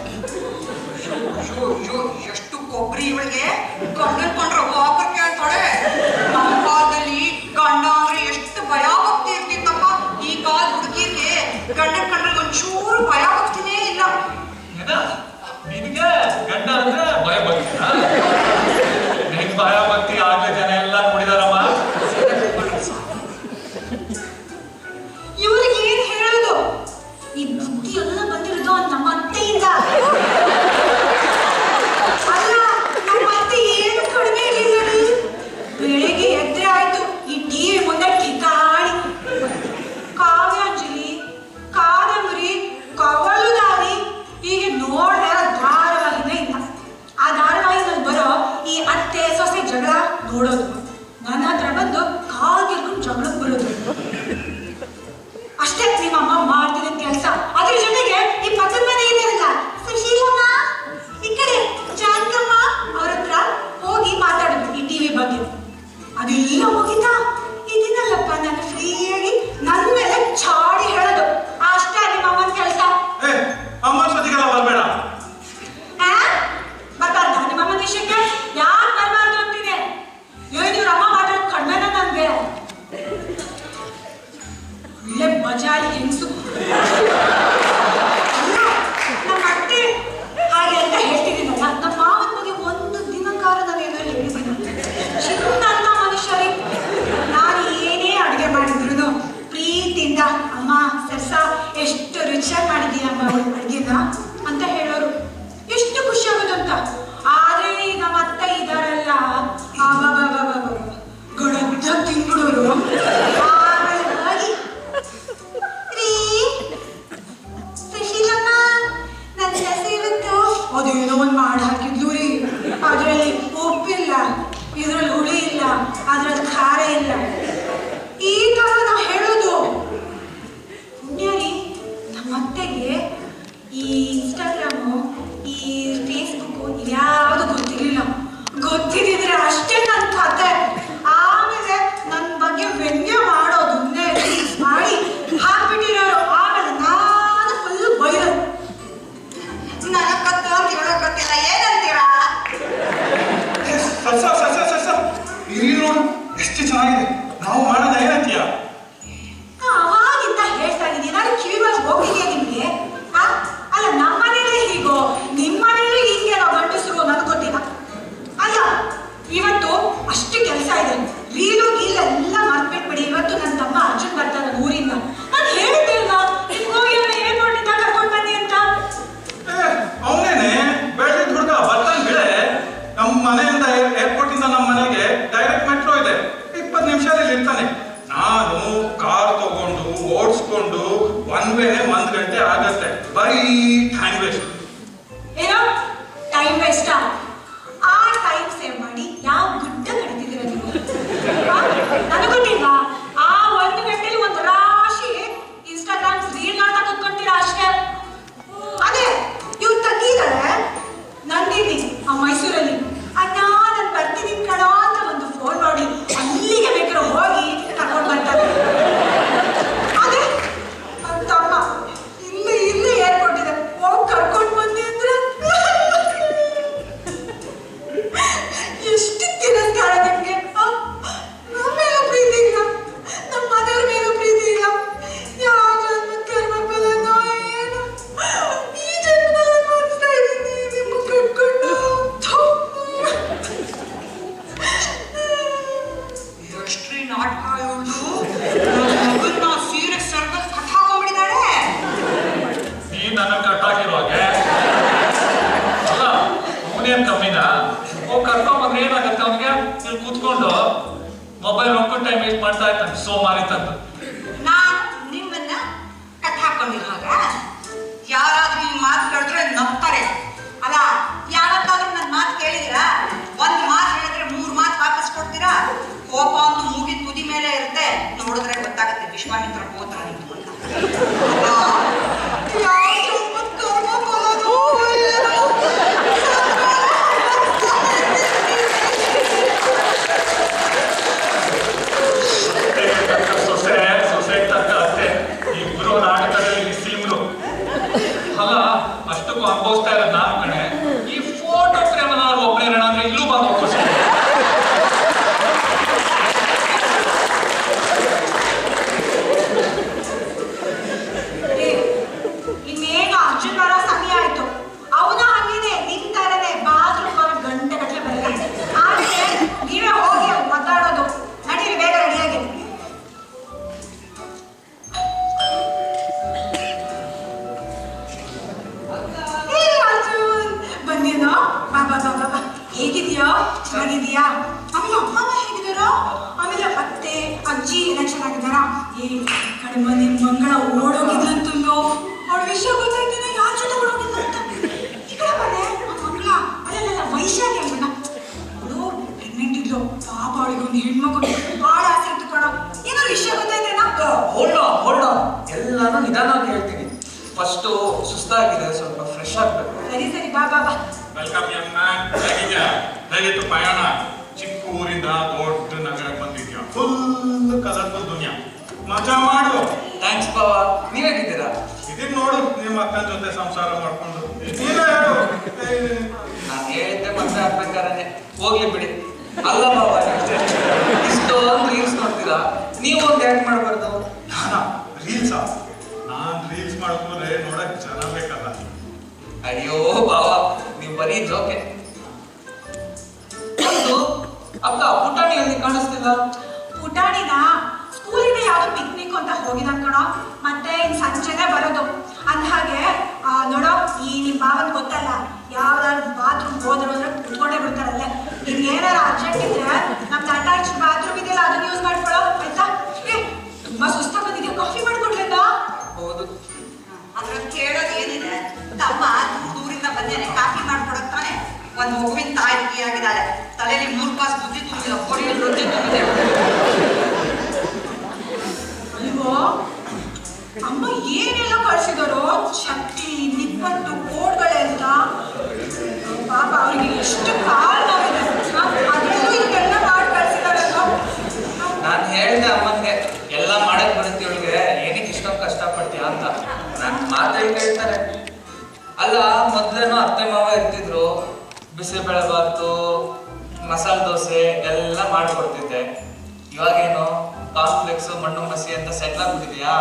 ಎಷ್ಟು ಕೊಬ್ಬರಿ ಇವಳಿಗೆ, ಗಂಡನ್ ಕೊಂಡ್ರೆ ವಾಪರ್ ಕೇಳ್ತಾಳೆ. ನಮ್ಮ ಕಾಲದಲ್ಲಿ ಗಂಡ ಅಂದ್ರೆ ಎಷ್ಟು ಭಯ ಭಕ್ತಿ ಇರ್ತಿತ್ತಪ್ಪ. ಈ ಕಾಲ ಹುಡುಗಿಗೆ ಗಂಡನ್ ಕಂಡ್ರೆ ಒಂಚೂರು ಭಯ ಭಕ್ತಿನೇ ಇಲ್ಲ. ನಿನಗೆ ಗಂಡ ಅಂದ್ರೆ ಭಯ ಭಕ್ತಿ? ನಿನ್ ಭಯ ಭಕ್ತಿ ಆಗ್ಲೇ ಜನ ಎಲ್ಲ ನೋಡಿದಾರಮ್ಮ. ಇವ್ರಿಗೆ ಏನ್ ಹೇಳುದು? ಈ ಬುದ್ಧಿ ಎಲ್ಲ ಬಂದಿರೋದು ನಮ್ಮ ಅತ್ತೆಯಿಂದ. ಅಲ್ಲ, ನಮ್ಮ ಅತ್ತೆ ಏನು ಕಡಿಮೆ ಇರಲಿಲ್ಲ. ಬೆಳಿಗ್ಗೆ ಎದ್ರೆ ಆಯ್ತು ಈ ಟಿವಿ ಮುಂದೆ ಠಿಕಾಣಿ ಕಾವ್ಯಾಂಜಲಿ, ಕಾದಂಬರಿ, ಕವಲುದಾರಿ ಹೀಗೆ ನೋಡ್ದೆ ಧಾರಾವಾಹಿನೇ ಇಲ್ಲ. ಆ ಧಾರಾವಾಹಿನಲ್ಲಿ ಬರೋ ಈ ಅತ್ತೆ ಸೊಸೆ ಜಗಳ ನೋಡೋದು, ನನ್ನ ಹತ್ರ ಬಂದು ಕಾಲ್ಗೆರ್ಕೊಂಡು ಜಗಳಕ್ಕೆ ಬರೋದು. ಅಷ್ಟೇ ನಿಮ್ಮಮ್ಮ ಮಾಡ್ತಿದ್ದ ಕೆಲಸ. ಅದ್ರ ಜೊತೆಗೆ ಈ ಪಕ್ಕದ ಮನೆ ಇದೆಯಲ್ಲ ಸುಶೀಲಮ್ಮ, ಈ ಕಡೆ ಜಾನಕಮ್ಮ, ಅವ್ರ ಹತ್ರ ಹೋಗಿ ಮಾತಾಡೋದು ಈ ಟಿವಿ ಬಗ್ಗೆ. ಅದೆಲ್ಲ ಮುಗಿತಾ ಇದನ್ನಲ್ಲಪ್ಪ ನಾನು ಫ್ರೀಯಾಗಿ ನನ್ನ ಮೇಲೆ ಚಾಡಿ ಹೇಳೋದು. ಅಷ್ಟೇ ನಿಮ್ಮಮ್ಮನ ಕೆಲಸ. ಅಮ್ಮ ಸತಿಗೆಲ್ಲ ಬರ್ಬೇಡ. ಬರ್ಬಾರ್ದ ನಿಮ್ಮಮ್ಮನ ವಿಷಯಕ್ಕೆ? ಯಾಕೆ ಬರ್ಬಾರ್ದು ಅಂತಿದೆ? ಇವ್ರ ಅಮ್ಮ ಮಾಡೋದು ಕಡಿಮೆನ ನನ್ಗೆ. ಒಳ್ಳೆ ಬಜಾರಿ ಹೆಂಗಸು. ನಮ್ಮ ಅತ್ತೆ ಹಾಗೆ ಅಂತ ಹೇಳ್ತಿದ್ದೀನಲ್ಲ, ನಮ್ಮ ಮಾವನ ಬಗ್ಗೆ ಒಂದು ದಿನಕಾರ ನಾನೇನೋ ಹೇಳಿದ್ದೀನಿ. ಚಿನ್ನ ಮನುಷ್ಯರೇ, ನಾನು ಏನೇ ಅಡುಗೆ ಮಾಡಿದ್ರು ಪ್ರೀತಿಯಿಂದ ಅಮ್ಮ ಸರ್ಸ ಎಷ್ಟು ರುಚಿಯಾಗಿ ಮಾಡಿದ್ದೀಯಮ್ಮ ಅಡುಗೆನ ಅಂತ ಹೇಳೋರು. ಎಷ್ಟು ಖುಷಿ ಆಗೋದು ಅಂತ. ಆದ್ರೆ ನಮ್ಮ ಅತ್ತೆ ಇದಾರಲ್ಲ, ಗಡದ್ದ ತಿಂಬಿಡೋರು. ಸುಶೀಲಮ್ಮ, ನನ್ನ ಸಸಿ ಇವತ್ತು ಅದೇನೋ ಒಂದು ಮಾಡಿ ಹಾಕಿದ್ಲು ರೀ. ಅದರಲ್ಲಿ ಉಪ್ಪಿಲ್ಲ, ಇದ್ರಲ್ಲಿ ಹುಳಿ ಇಲ್ಲ, ಅದ್ರಲ್ಲಿ ಖಾರ ಇಲ್ಲ. ಈ ತರ ನಾವು ಹೇಳೋದು. ಪುಣ್ಯ ರೀ, ನಮ್ಮ ಅತ್ತೆಗೆ ಈ ಇನ್ಸ್ಟಾಗ್ರಾಮು, ಈ ಫೇಸ್ಬುಕ್ಕು ಇದ್ಯಾವುದು ಗೊತ್ತಿರಲಿಲ್ಲ. ಗೊತ್ತಿದ್ರೆ ಅಷ್ಟೇ ನನ್ನ ಕತೆ. ಆಮೇಲೆ ನನ್ನ ಬಗ್ಗೆ ವ್ಯಂಗ್ಯ ಮಾಡೋದನ್ನೇ ರೀಲ್ಸ್ ಮಾಡಿ ಹಾಕ್ಬಿಟ್ಟಿರೋರು. ಆಮೇಲೆ ನಾನು ಫುಲ್ ಬೈರೋದು. ನನ್ನ ಕತ್ತು ಅಂತ ಹೇಳೋಕತ್ತಿಲ್ಲ, ಏನಂತೀರಾ? ನೋಡು ಎಷ್ಟು ಚೆನ್ನಾಗಿದೆ. ನಾವು ಮಾಡೋದ ಏನಂತೀಯ? ಅವಾಗಿಂದ ಹೇಳ್ತಾ ಇದ್ದೀನಿ, ನಾನು ಕಿವಿ ಮೇಲೆ ಹೋಗಿದೆಯಾ ನಿಮ್ಗೆ? ಅಲ್ಲ, ನಮ್ಮ ಮನೇಲಿ ಹೀಗೋ ನಿಮ್ಮ ಮನೇಲಿ ಹಿಂಗೇನೋ ಗಂಡಸರು ನನಗೆ ಗೊತ್ತಿಲ್ಲ. ಅಲ್ಲ, ವರ್ಷಗಳಾಯ್ತು ಸೋಮಾರಿ ತಂದು. ನಾನು ನಿಮ್ಮನ್ನ ಕಟ್ ಹಾಕೊಂಡಿರೋ ಹಾಗ ಯಾರಾದ್ರೂ ಈ ಮಾತು ಕೇಳಿದ್ರೆ ನಗ್ತಾರೆ. ಅಲ್ಲ, ಯಾವತ್ತಾದ್ರೂ ನನ್ನ ಮಾತು ಕೇಳಿದಿರಾ? ಒಂದ್ ಮಾತು ಹೇಳಿದ್ರೆ 3 ಮಾತು ವಾಪಸ್ ಕೊಡ್ತೀರಾ? ಕೋಪ ಅಂತೂ ಮೂಗಿನ ತುದಿ ಮೇಲೆ ಇರುತ್ತೆ, ನೋಡಿದ್ರೆ ಗೊತ್ತಾಗುತ್ತೆ ವಿಶ್ವಾಮಿತ್ರ ಗೋತ್ರ ನಿಂತು ಅಂತ. ಸೊಸೆ ತಕ್ಕ ಅತ್ತೆ ಇಬ್ರು ನಾಟಕದಲ್ಲಿ ಸಿಮ್ರು. ಅಲ್ಲ, ಅಷ್ಟಕ್ಕೂ ಅನುಭವಿಸ್ತಾ ಇರೋದು ನಾನು ಕಣೆ. ಈ ಫೋಟೋ ಫ್ರೇಮ್ ಒಬ್ಬರೇ ಇರೋಣ ಅಂದ್ರೆ ಇಲ್ಲೂ ಬಂದು ಒಪ್ಪಿಸಿ. ಇನ್ನೇನು ಅರ್ಜುನ್ ಬರೋ ಸಮಯ ಆಯ್ತು. ಅವನ ಹಂಗೇನೆ ನಿನ್ ತರನೇ ಬಾತ್ರೂಮ್ ಬರೋ ಗಂಟೆ ಗಟ್ಟಲೆ ಬರಲ್ಲ. ಆದ್ರೆ ನೀವೇ ಹೋಗಿ ಮಾತಾಡೋದು. ನಡೀರಿ, ಬೇಗ ರೆಡಿಯಾಗಿ. ಅರ್ಜುನ್ ಬಂದೇನೋ? ಬಾ ಬಾ ಬಾ ಬಾ. ಹೇಗಿದ್ಯಾ? ಚೆನ್ನಾಗಿದ್ಯಾ? ಆಮೇಲೆ ಅಮ್ಮ ಹೇಗಿದ್ದಾರೋ? ಆಮೇಲೆ ಅತ್ತೆ ಅಜ್ಜಿ ಎಲ್ಲ ಚೆನ್ನಾಗಿದ್ದಾರಾ? ಕಡಿಮೆ ನಿಮ್ ಮಂಗಳ ಓಡೋಗಿದ್ಲಂತಂದು ಅವಳ ವಿಷಯ ಗೊತ್ತಾಯ್ತೇನೆ. ಯಾರ ಜೊತೆ ಓಡೋಗಿದ್ಲು ಅಂತ ಈ ಕಡೆ ಬಂದೆ. ಮಂಗಳ ಅಲ್ಲೆಲ್ಲ ವೈಶಾಲಿ ಅಲ್ವನ ಅವಳು ಪ್ರೆಗ್ನೆಂಟ್ ಇದ್ಲು. ಪಾಪ ಅವಳಿಗೆ ಒಂದು ಹೆಣ್ಮಗು ಬಹಳ ಆಸೆ ಇತ್ತು ಕಣ. ಏನೋ ವಿಷಯ ಗೊತ್ತಾಯ್ತೇನಾ? ಹೊಳ್ಳ ಎಲ್ಲಾನು ನಿಧಾನವಾಗಿ ಹೇಳ್ತೀನಿ. ಫಸ್ಟು ಸುಸ್ತಾಗಿದೆ, ಸ್ವಲ್ಪ ಫ್ರೆಶ್ ಆಗ್ಬೇಕು. ಸರಿ ಸರಿ, ಬಾ ಬಾ ಬಾ. Welcome Young man. ಹೇಗಿತ್ತು ಪ್ರಯಾಣ? ಚಿಕ್ಕ ಊರಿಂದ ದೊಡ್ಡ ನಗರಕ್ಕೆ ಬಂದಿದ್ಯಾ? ಫುಲ್ ಕಲರ್ಫುಲ್ ದುನಿಯಾ. ಮಜಾ ಮಾಡು. ಥ್ಯಾಂಕ್ಸ್ ಬಾವ, ನೀವೇಗಿದ್ದೀರಾ? ಇದೀಗ ನೋಡು, ನಿಮ್ಮ ಅಕ್ಕನ ಜೊತೆ ಸಂಸಾರ ಮಾಡ್ಕೊಂಡು. ನೀನೇ ಹೇಳು. ನಾನು ಹೇಳಿದ್ದೆ ಮತ್ತೆ ಆಗ್ಬೇಕಾರೆ ಹೋಗ್ಲಿ ಬಿಡಿ. ಅಲ್ಲ ಬಾವ, ಇಷ್ಟೊಂದು ರೀಲ್ಸ್ ನೋಡ್ತೀರಾ, ನೀವು ಒಂದು ಆ್ಯಕ್ಟ್ ಮಾಡಬಾರ್ದು? ನಾನಾ ರೀಲ್ಸಾ? ನಾನ್ ರೀಲ್ಸ್ ಮಾಡ್ಕೊಂಡ್ರೆ ನೋಡಕ್ ಜನ ಬೇಕಲ್ಲ. ಅಯ್ಯೋ ಬಾವ, ನೀವು ಬರೀ ಜೋಕೆ. ಹೌದು, ಅಕ್ಕ ಪುಟಾಣಿಯಲ್ಲಿ ಕಾಣಿಸ್ತಿಲ್ಲ. ಪುಟಾಣಿನ ಸ್ಕೂಲಿಂದ ಯಾವ್ದೋ ಪಿಕ್ನಿಕ್ ಅಂತ ಹೋಗಿದ ಕಣೋ. ಮತ್ತೆ ಇನ್ ಸಂಜೆನೆ ಬರೋದು. ಅಂದ್ಹಾಗೆ ನೋಡೋ, ಈ ನಿಮ್ ಭಾವನ್ ಗೊತ್ತಲ್ಲ, ಯಾವ್ದಾದ್ರು ಬಾತ್ರೂಮ್ ಹೋದ್ರು ಅಂದ್ರೆ ಕುತ್ಕೊಂಡೇ ಬಿಡ್ತಾರಲ್ಲೇ. ನಿಮ್ಗೇನಾರ ಅರ್ಜೆಂಟ್ ಇದ್ರೆ ನಮ್ದು ಅಟ್ಯಾಚ್ ಬಾತ್ರೂಮ್ ಇದೆಯಲ್ಲ, ಅದನ್ನ ಯೂಸ್ ಮಾಡ್ಕೊಳ್ಳೋ ಆಯ್ತಾ? ತುಂಬಾ ಸುಸ್ತ ಬಂದಿದ್ಯಾ, ಕಾಫಿ ಮಾಡ್ಕೊಡ್ಲಿಲ್ಲ? ಹೌದು. ಅದ್ರ ಕೇಳೋದು ಏನಿದೆ? ತಮ್ಮ ದೂರಿಂದ ಬಂದೇನೆ, ಕಾಫಿ ಮಾಡ್ಕೊಡಕ್ ತಾನೆ. ಒಂದ್ ಮಗುವಿನ ತಾಯಿ ಆಗಿದ್ದಾಳೆ, ತಲೆಯಲ್ಲಿ 3 ಕಾಸು ಬುದ್ಧಿ ತುಂಬಿದ, ಕೊರಿಯಲ್ಲಿ ರೊಟ್ಟಿ ತುಂಬಿದೆ. ಅಲ್ವೋ, ಅಮ್ಮ ಏನೆಲ್ಲ ಕಳ್ಸಿದಾರೋ, ಚಟ್ನಿ ನಿಪ್ಪಟ್ಟು ಕೋಡ್ಗಳೆಲ್ಲ. ಪಾಪ ಅವ್ರಿಗೆ ಎಷ್ಟು ಕಾಲ್ ನೋವಿದೆ. ಅದರಲ್ಲೂ ಇದೆಲ್ಲ ಮಾಡಿ ಕಳ್ಸಿದಾರಲ್ವ. ನಾನು ಹೇಳಿದೆ ಅಮ್ಮಂಗೆ, ಎಲ್ಲ ಮಾಡಕ್ ಬರುತ್ತೆ ಇವಳಿಗೆ, ಏನಕ್ಕೆ ಇಷ್ಟೊಂದು ಕಷ್ಟಪಡ್ತೀಯ ಅಂತ. ನನ್ನ ಮಾತೇಳಿ ಕೇಳ್ತಾರೆ. ಅಲ್ಲ, ಮೊದ್ಲೇನೋ ಅತ್ತೆ ಮಾವ ಇರ್ತಿದ್ರು, ಬಿಸಿಬೇಳೆಬಾತು, ಮಸಾಲೆ ದೋಸೆ ಎಲ್ಲ ಮಾಡ್ಕೊಡ್ತಿದ್ದೆ. ಇವಾಗೇನು ಕಾಂಪ್ಲೆಕ್ಸ್, ಮಣ್ಣು ಮಸಿ ಅಂತ ಸೆಟ್ಲ್ ಆಗ್ಬಿಟ್ಟಿದ್ಯಾ?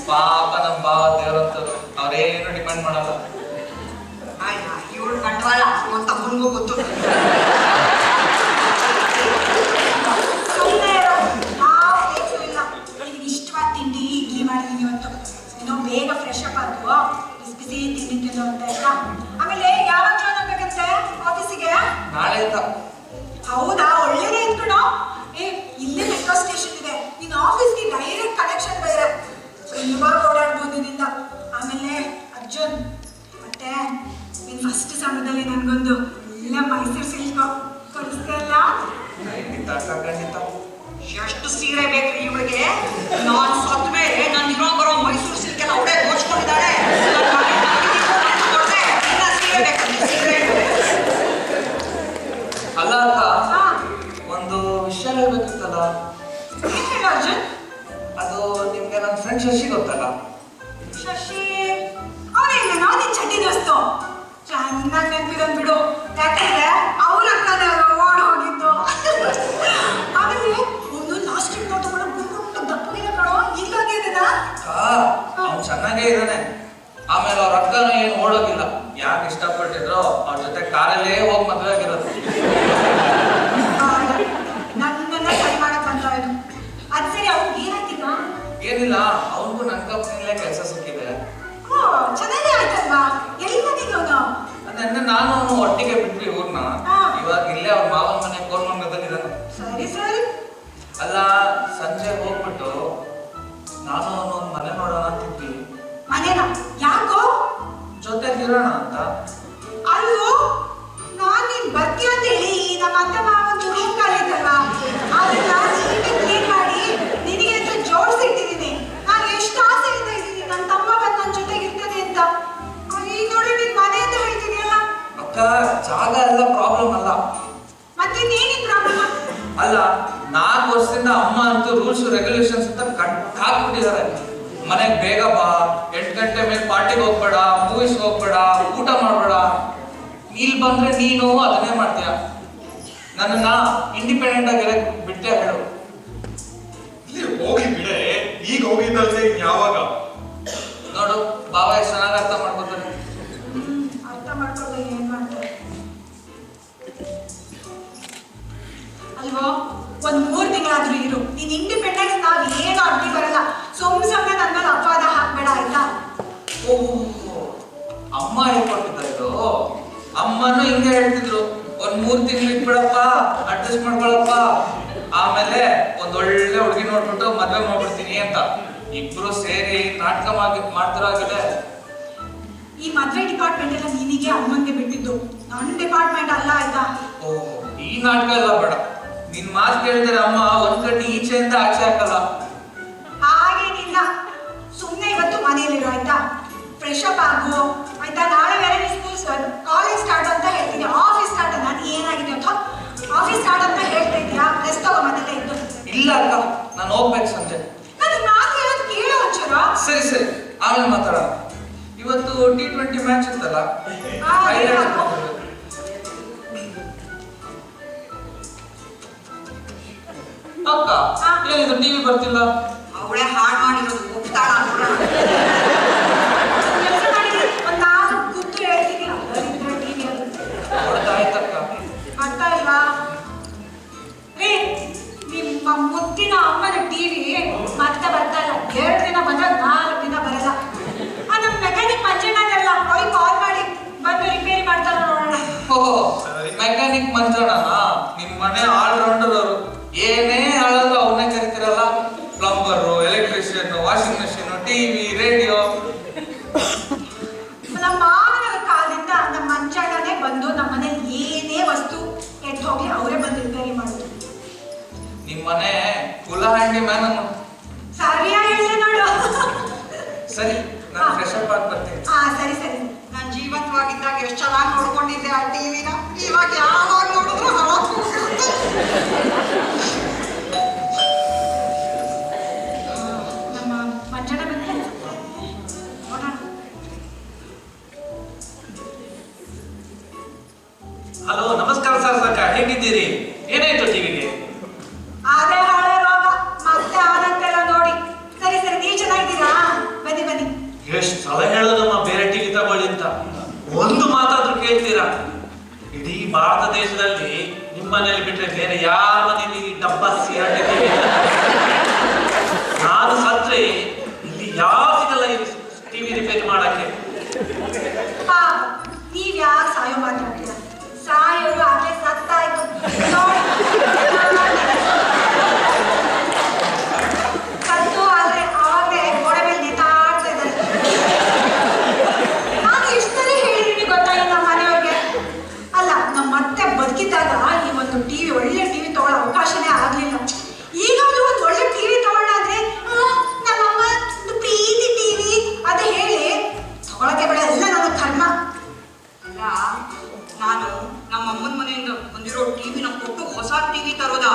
ಪಾಪ ನಮ್ಮ ಭಾವ ದೇವ್ರಂತವ್ರು, ಅವ್ರೇನು ಡಿಪೆಂಡ್ ಮಾಡಲ್ಲ. ಇವಳು ಬಂಡವಾಳ ಅಂತ ಮುನ್ಗೂ ಗೊತ್ತು. ಇಷ್ಟವಾದ ತಿಂಡಿ ಇಡ್ಲಿ ಮಾಡಿದೀನಿ ಇವತ್ತು. ಏನೋ ಬೇಗ ಫ್ರೆಶ್ ಅಪ್ ಆದ್ರು, ಬಿಸಿ ಬಿಸಿ ತಿಂಡಿ ತಿಂದು ಅಂತ ಆಯ್ತಾ? ಆಮೇಲೆ ಯಾವಾಗ ಜಾಯ್ನ್ ಆಗ್ಬೇಕಂತೆ ಆಫೀಸಿಗೆ? ನಾಳೆ ಅಂತ. ಹೌದಾ, ಒಳ್ಳೇದೇ ಇಟ್ಕೊಣೋ. ಇಲ್ಲೇ ಮೆಟ್ರೋ ಸ್ಟೇಷನ್ ಇದೆ, ನಿನ್ನ ಆಫೀಸ್ಗೆ ಡೈರೆಕ್ಟ್ ಕನೆಕ್ಷನ್ ಬೇರೆ. ಇವಾಗ ಓಡಾಡ್ಬೋದು ನಿಂದ. ಆಮೇಲೆ ಅರ್ಜುನ್, ಮತ್ತೆ ನೀನ್ ಫಸ್ಟ್ ಸಮಯದಲ್ಲಿ ನನ್ಗೊಂದು ಒಳ್ಳೆ ಮೈಸೂರು ಸಿಲ್ಕ್ ಕೊಡಿಸ್ತೀಯಲ್ಲ? ಖಂಡಿತ ಖಂಡಿತ. ಎಷ್ಟು ಸೀರೆ ಬೇಕ್ರಿ ಇವಳಿಗೆ? ನಾನ್ ಸತ್ ಮೇಲೆ ನಾನು ಇರೋ ಬರೋ ಮೈಸೂರು ಸಿಲ್ಕ್ ಎಲ್ಲ ಅವಳೇ ದೋಚ್ಕೊಂಡಿದ್ದಾಳೆ. ಸೀರೆ ಬೇಕು, ಸೀರೆ. ಅಲ್ಲ ಅಕ್ಕ, ಒಂದು ವಿಷಯ ಹೇಳ್ಬೇಕಿತ್ತಲ್ಲ. ಏನ್ ಹೇಳು ಅರ್ಜುನ್? ಅದು ನಿಮ್ಗೆ ನನ್ನ ಫ್ರೆಂಡ್ ಶಶಿ ಗೊತ್ತಲ್ಲ? ಶಶಿ ಅವನೇನು ನಿನ್ ಚಡ್ಡಿ ದೋಸ್ತು? ಚೆನ್ನಾಗಿ ನೆನಪಿರೋದು ಬಿಡು. ಯಾಕಂದ್ರೆ ಅವ್ರ ಅಕ್ಕನ ಓಡ್ ಹೋಗಿದ್ದು. ಆಮೇಲೆ ಒಂದು ಲಾಸ್ಟ್ ನೋಟು ಕೂಡ ಗುಂಡು ದಪ್ಪಗಿಲ್ಲ ಕಣೋ. ಈಗಾಗೆ ಇದೆನಾ? ಅವ್ನು ಚೆನ್ನಾಗೇ ಇದ್ದಾನೆ. ಆಮೇಲೆ ಅವ್ರ ಅಕ್ಕನೂ ಏನು ಓಡೋಗಿಲ್ಲ. ಯಾಕೆ ಇಷ್ಟಪಟ್ಟಿದ್ರು ಅವ್ರ ಜೊತೆ ಕಾರಲ್ಲೇ ಹೋಗಿ ಮದುವೆ ಆಗಿರೋದು. ನನ್ನನ್ನ ಸರಿ ಮಾಡಕ್ ಬಂತ ಇದು. ಅದ್ ಸರಿ, ಅವ್ನಿಗೆ ಏನಾಯ್ತೀಗ? ಏನಿಲ್ಲ, ಅವ್ನಿಗೂ ನನ್ನ ಕಂಪ್ನಿಲೇ ಕೆಲಸ ಸಿಕ್ಕಿದೆ. ಓ, ಚೆನ್ನಾಗೇ ಆಯ್ತಲ್ವಾ? ಎಲ್ಲಿ ಬಂದಿದ್ದವನು? ನೆನ್ನೆ ನಾನು ಅವನು ಒಟ್ಟಿಗೆ ಬಿಟ್ವಿ ಊರ್ನ. ಇವಾಗ ಇಲ್ಲೇ ಅವ್ರ ಮಾವನ ಮನೆ ಕೋರ್ಮಂಗದಲ್ಲಿ ಇದ್ದಾನೆ. ಸರಿ ಸರಿ. ಅಲ್ಲ, ಸಂಜೆ ಹೋಗ್ಬಿಟ್ಟು ನಾನು ಅವನೊಂದು ಮನೆ ನೋಡೋಣ ಅಂತಿದ್ವಿ. ಮನೇನ ಯಾಕೋ ಜೊತೆಗಿರೋಣ ಅಂತ. ಅಲ್ವೋ ನಾನ್ ನೀನ್ ಬರ್ತೀಯ ಅಂತ ಹೇಳಿ ನಮ್ಮ ಅತ್ತೆ ಮಾವಂದು ರೂಮ್ ಕಾಲಿದ್ದಲ್ಲ ಅದನ್ನ ನೀಟಾಗಿ ಕ್ಲೀನ್ ಮಾಡಿ ನಿನಗೆ ಅಂತ ಜೋಡಿಸಿಟ್ಟಿದ್ದೀನಿ. ನಾನು ಎಷ್ಟು ಆಸೆಯಿಂದ ಇದ್ದೀನಿ ನನ್ನ ತಮ್ಮ ಬಂದು ನನ್ನ ಜೊತೆಗೆ ಇರ್ತದೆ ಅಂತ. ಈಗ ನೋಡಿ ನಿನ್ ಮನೆ ಅಂತ ಹೇಳ್ತಿದೀಯಲ್ಲ. ಅಕ್ಕ ಜಾಗ ಎಲ್ಲ ಪ್ರಾಬ್ಲಮ್ ಅಲ್ಲ. ಮತ್ತೆ ನೀನಿನ್ ಪ್ರಾಬ್ಲಮ್ ಅಲ್ಲ 4 ವರ್ಷದಿಂದ ಅಮ್ಮ ಅಂತೂ ರೂಲ್ಸ್ ರೆಗ್ಯುಲೇಷನ್ಸ್ ಅಂತ ಹಾಕ್ಬಿಟ್ಟಿದ್ದಾರೆ. ಮನೆಗೆ ಬೇಗ ಬಾ, 8 ಗಂಟೆ ಮೇಲೆ ಪಾರ್ಟಿಗೆ ಹೋಗ್ಬೇಡ, ಮೂವೀಸ್ ಹೋಗ್ಬೇಡ, ಊಟ ಮಾಡ್ಬೇಡ. ಇಲ್ಲಿ ಬಂದ್ರೆ ನೀನು ಅದನ್ನೇ ಮಾಡ್ತೀಯ. ನನ್ನನ್ನ ಇಂಡಿಪೆಂಡೆಂಟ್ ಆಗಿರಕ್ ಬಿಟ್ಟೆ ಹೇಳು. ಇಲ್ಲಿ ಹೋಗಿ ಬಿಡೆ, ಈಗ ಹೋಗಿದ್ದಲ್ದೆ ಯಾವಾಗ? ನೋಡು ಬಾಬಾ ಎಷ್ಟು ಚೆನ್ನಾಗಿ ಅರ್ಥ ಮಾಡ್ಕೊತಾನೆ. ಅರ್ಥ ಮಾಡ್ಕೊಳ್ಳಿ ಏನ್ ಮಾಡ್ತಾರೆ ಅಲ್ವೋ. ಒಂದ್ 3 ತಿಂಗಳಾದ್ರೂ ಇರು. ನೀನ್ ಇಂಡಿಪೆಂಡೆನ್ಸ್ ನಾವ್ ಏನು ಅಡ್ಡಿ ಬರಲ್ಲ. ಸುಮ್ಮನೆ ನನ್ನ ಮೇಲೆ ಅಪವಾದ ಹಾಕ್ಬೇಡ ಆಯ್ತಾ? ಓಹೋ, ಅಮ್ಮ ಹೇಳ್ಕೊಟ್ಟಿದ್ದ ಇದು. ಅಮ್ಮನೂ ಹಿಂಗೆ ಹೇಳ್ತಿದ್ರು, ಒಂದ್ 3 ತಿಂಗಳು ಇಟ್ಬಿಡಪ್ಪ, ಅಡ್ಜಸ್ಟ್ ಮಾಡ್ಕೊಳಪ್ಪ, ಆಮೇಲೆ ಒಂದೊಳ್ಳೆ ಹುಡುಗಿ ನೋಡ್ಬಿಟ್ಟು ಮದ್ವೆ ಮಾಡ್ಬಿಡ್ತೀನಿ ಅಂತ. ಇಬ್ರು ಸೇರಿ ನಾಟಕ ಮಾಡ್ತಿರಾಗಿದೆ. ಈ ಮದ್ವೆ ಡಿಪಾರ್ಟ್ಮೆಂಟ್ ಎಲ್ಲ ನಿನಗೆ ಅಮ್ಮನ್ಗೆ ಬಿಟ್ಟಿದ್ದು, ನನ್ನ ಡಿಪಾರ್ಟ್ಮೆಂಟ್ ಅಲ್ಲ ಆಯ್ತಾ? ಓಹ್, ಈ ನಾಟಕ ಎಲ್ಲ ಬೇಡ. ನಿನ್ ಮಾತು ಕೇಳಿದ್ರೆ ಅಮ್ಮ ಒಂದ್ ಕಡೆ ಈಚೆಯಿಂದ ಆಚೆ ಹಾಕಲ್ಲ. ಹಾಗೇನಿಲ್ಲ, ಸುಮ್ಮನೆ ಇವತ್ತು ಮನೇಲಿರು ಆಯ್ತಾ? ಫ್ರೆಶ್ ಅಪ್ ಆಗು ಆಯ್ತಾ? ನಾಳೆ ಬೇರೆ ಸ್ಕೂಲ್ ಕಾಲೇಜ್ ಸ್ಟಾರ್ಟ್ ಅಂತ ಹೇಳ್ತೀನಿ. ಆಫೀಸ್ ಸ್ಟಾರ್ಟ್ ನಾನು ಏನಾಗಿದೆ ಅಂತ ಆಫೀಸ್ ಸ್ಟಾರ್ಟ್ ಅಂತ ಹೇಳ್ತಾ ಇದೀಯಾ? ರೆಸ್ಟ್ ತಗೋ ಮನೆಯಲ್ಲ ಇದ್ದು. ಇಲ್ಲ ಅಕ್ಕ, ನಾನು ಹೋಗ್ಬೇಕು ಸಂಜೆ. ನಾನು ಮಾತು ಹೇಳೋದು ಕೇಳೋ ಒಂಚೂರು. ಸರಿ ಸರಿ, ಆಮೇಲೆ ಮಾತಾಡೋಣ. ಇವತ್ತು T20 ಮ್ಯಾಚ್ ಇತ್ತಲ್ಲ, highlights ನೋಡ್ಬೇಕು. ಅಕ್ಕ ಏನಿದು ಟಿವಿ ಬರ್ತಿಲ್ಲ? ಅವಳೇ ಹಾಳು ಮಾಡಿರೋದು ಒಪ್ತಾಳ ಕೆಲಸ ಮಾಡಿದ್ರೆ ಒಂದು 4 ಕೂತು ಹೇಳ್ತೀನಿ. ಅದರಿಂದ ಟಿವಿ ಅದು ಆಯ್ತಕ್ಕ. ಬರ್ತಾ ಇಲ್ವಾ ರೀ? ನಿಮ್ಮ ಮುತ್ತಿನ ಅಮ್ಮನ ಟಿವಿ ಮತ್ತೆ ಬರ್ತಾ ಇಲ್ಲ. 2 ದಿನ ಬಂದ್ರೆ 4 ದಿನ ಬರಲ್ಲ. ನಮ್ಮ ಮೆಕ್ಯಾನಿಕ್ ಮಂಜಣ್ಣನೆಲ್ಲ ಅವ್ರಿಗೆ ಕಾಲ್ ಮಾಡಿ ಬಂದು ರಿಪೇರಿ ಮಾಡ್ತಾರ ನೋಡೋಣ. ಓಹೋ, ಮೆಕ್ಯಾನಿಕ್ ಮಂಜಣ್ಣನಾ? ನಿಮ್ ಮನೆ ಆಲ್ರೌಂಡರ್ ಅವರು. ಏನೇ ಹಾಳಾದ್ರೂ ಅವನ್ನೇ ಕರಿತಿರಲ್ಲ. Plumber, electrician, washing machine, TV, radio. ನಮ್ಮ ಮಾವನ ಕಾಲದಿಂದ ನಮ್ಮ ಮಂಜಣ್ಣನೇ ಬಂದು ನಮ್ಮನೆ ಏನೇ ವಸ್ತು ಕೆಟ್ಟು ಹೋಗ್ಲಿ ಅವರೇ ಬಂದು ರಿಪೇರಿ ಮಾಡೋದು. ನಿಮ್ ಮನೆ ಕುಲಹಂಡಿ ಮ್ಯಾನ್. ಸರಿಯಾಗಿ ಹೇಳಿದೆ ನೋಡು. ಸರಿ, ನಾನು ಫ್ರೆಶ್ ಅಪ್ ಆಗಿ ಬರ್ತೀನಿ. ಸರಿ ಸರಿ. ನಾನು ಜೀವಂತವಾಗಿದ್ದಾಗ ಎಷ್ಟು ಚೆನ್ನಾಗಿ ನೋಡ್ಕೊಂಡಿದ್ದೆ ಆ ಟಿವಿನ. ಇವಾಗ ಯಾವಾಗ ನೋಡಿದ್ರು ನಮ್ಮ ಮಂಜಣ್ಣ ಬಂದ್ರೆ ನೋಡೋಣ. ಹಲೋ, ನಮಸ್ಕಾರ ಸರ್. ಹೇಗಿದ್ದೀರಿ? ಏನಾಯ್ತು ಟಿವಿಗೆ? ಅದೇ ಹಳೆ ರೋಗ ಮತ್ತೆ ಆದಂತೆಲ್ಲ ನೋಡಿ. ಸರಿ ಸರಿ, ನೀವು ಚೆನ್ನಾಗಿದ್ದೀರಾ? ಬನ್ನಿ ಬನ್ನಿ. ಎಷ್ಟು ಸಲ ಹೇಳೋದಮ್ಮ ಬೇರೆ ಟಿವಿ ತಗೊಳ್ಳಿ ಅಂತ. ಒಂದು ಮಾತಾದ್ರೂ ಕೇಳ್ತೀರಾ? ಇಡೀ ಭಾರತ ದೇಶದಲ್ಲಿ ನಿಮ್ಮ ಮನೇಲಿ ಬಿಟ್ರೆ ಬೇರೆ ಯಾರ ಮನೇಲಿ ಡಬ್ಬ ಸಿಗಲ್ಲ. ನಾನು ಸತ್ರೆ ಇಲ್ಲಿ ಯಾರು ಸಿಗಲ್ಲ ಈ ಟಿವಿ ರಿಪೇರಿ ಮಾಡಕ್ಕೆ. ನೀವ್ ಯಾಕೆ ಸಾಯೋ ಮಾತಾಡ್ತೀರಾ? ಸಾಯೋರು ಆಗ್ಲೇ ಸತ್ತಾಯ್ತು. ಸತ್ತು ಆದ್ರೆ ಆವಾಗಲೇ ಗೋಡೆ ಮೇಲೆ ನೇತಾಡ್ತಾ ಇದ್ದಾರೆ. ನಾನು ಎಷ್ಟನೇ ಹೇಳಿದೀನಿ ಗೊತ್ತಾ ನಮ್ಮ ಮನೆಯವ್ರಿಗೆ? ಅಲ್ಲ, ನಮ್ಮ ಮತ್ತೆ ಬದುಕಿದ್ದಾಗ ಈ ಒಂದು ಟಿವಿ, ಒಳ್ಳೆ ಟಿವಿ ತಗೊಳ್ಳೋ ಅವಕಾಶನೇ ಆಗ್ಲಿಲ್ಲ. ಈಗಾದ್ರೂ ಒಂದು ಒಳ್ಳೆ ಟಿವಿ ತಗೊಳ್ಳ ಅಂದ್ರೆ ನಮ್ಮಮ್ಮ ಒಂದು ಪ್ರೀತಿ ಟಿವಿ ಅಂತ ಹೇಳಿ ತಗೊಳಕ್ಕೆ ಬೇಡ. ಎಲ್ಲ ನನ್ನ ಕರ್ಮ ಅಲ್ಲ. ನಾನು ನಮ್ಮ ಅಮ್ಮನ ಮನೆಯಿಂದ ಬಂದಿರೋ ಟಿವಿನ ಕೊಟ್ಟು ಹೊಸ ಟಿವಿ ತರೋದ?